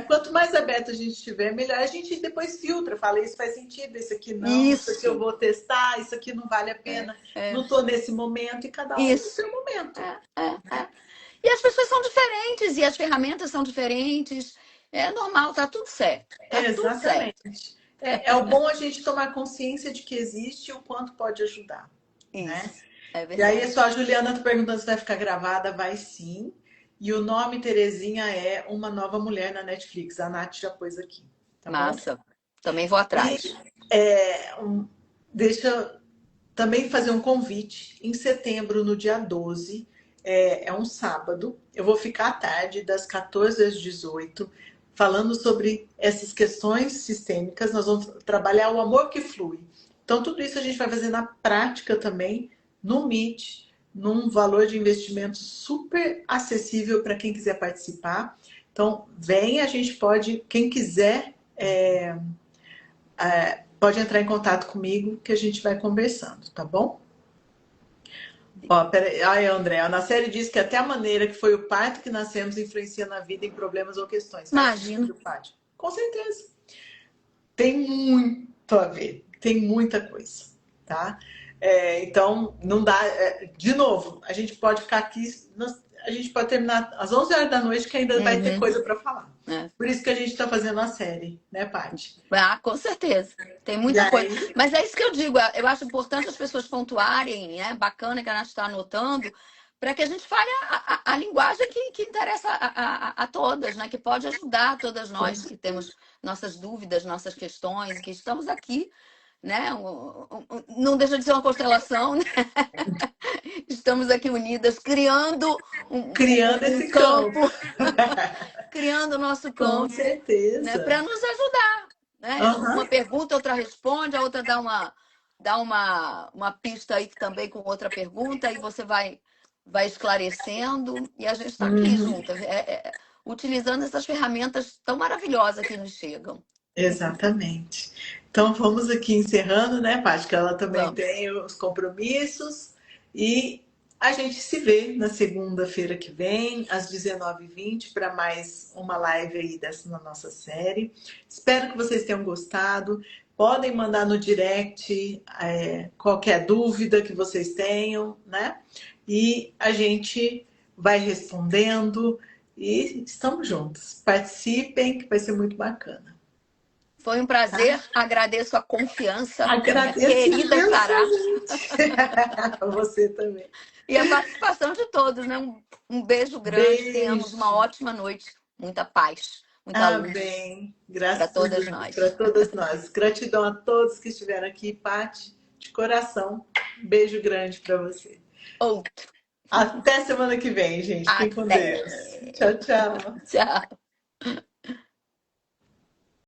Quanto mais aberto a gente estiver, melhor a gente depois filtra, fala isso faz sentido, isso aqui não, isso aqui eu Isso, vou testar, isso aqui não vale a é, pena, é, não estou nesse momento, e cada um no isso. seu momento. É. E as pessoas são diferentes e as ferramentas são diferentes. É normal, tá tudo certo. Tá tudo certo. Exatamente. É o bom a gente tomar consciência de que existe e o quanto pode ajudar, né? Isso, é E aí, verdade. só a Juliana tá perguntando se vai ficar gravada. Vai sim. E o nome Terezinha é Uma Nova Mulher na Netflix. A Nath já pôs aqui, tá bom? Massa. Também vou E atrás. deixa eu também fazer um convite. Em setembro, no dia 12, é um sábado. Eu vou ficar à tarde, das 14 às 18, falando sobre essas questões sistêmicas. Nós vamos trabalhar o amor que flui. Então, tudo isso a gente vai fazer na prática também, no Meet, num valor de investimento super acessível para quem quiser participar. Então, vem, a gente pode, quem quiser, pode entrar em contato comigo que a gente vai conversando, tá bom? Ó, peraí. Ai, André, na série diz que até a maneira que foi o parto que nascemos influencia na vida em problemas ou questões. Faz Imagino. sentido, Paty? Com certeza. Tem muito a ver, tem muita coisa, tá? Então, não dá. De novo, a gente pode ficar aqui, a gente pode terminar às 11 horas da noite, que ainda vai ter Uhum, coisa para falar. é. Por isso que a gente está fazendo a série, né, Paty? Ah, com certeza. Tem E muita coisa. aí, Mas é isso que eu digo. Eu acho importante as pessoas pontuarem, né? Bacana que a Nath está anotando, para que a gente fale a linguagem que interessa a todas, né? Que pode ajudar todas nós que temos nossas dúvidas, nossas questões, que estamos aqui, né? Não deixa de ser uma constelação, né? Estamos aqui unidas, criando criando um esse campo, campo. criando o nosso Com campo, né? certeza. Para nos ajudar, né? Aham. Uma pergunta, outra responde, a outra dá uma pista aí também com outra pergunta, e você vai esclarecendo, e a gente está aqui Uhum. juntas, utilizando essas ferramentas tão maravilhosas que nos chegam. Exatamente. Então vamos aqui encerrando, né, Paty? Que ela também Vamos. tem os compromissos e a gente se vê na segunda-feira que vem, às 19h20, para mais uma live aí dessa na nossa série. Espero que vocês tenham gostado. Podem mandar no direct qualquer dúvida que vocês tenham, né? E a gente vai respondendo e estamos juntos. Participem, que vai ser muito bacana. Foi um Tá? prazer, agradeço a confiança da minha Agradeço querida Xará imensamente. Você também. e a participação de todos, né? Um beijo grande, tenhamos uma Beijo. ótima noite, muita paz, muita luz Amém. para Graças a todas Deus para nós. todas nós. Gratidão a todos que estiveram aqui. Pati, de coração. Beijo grande para você. Outro. Até semana que vem, gente. Fiquem com Até. Deus. Tchau, tchau. Tchau.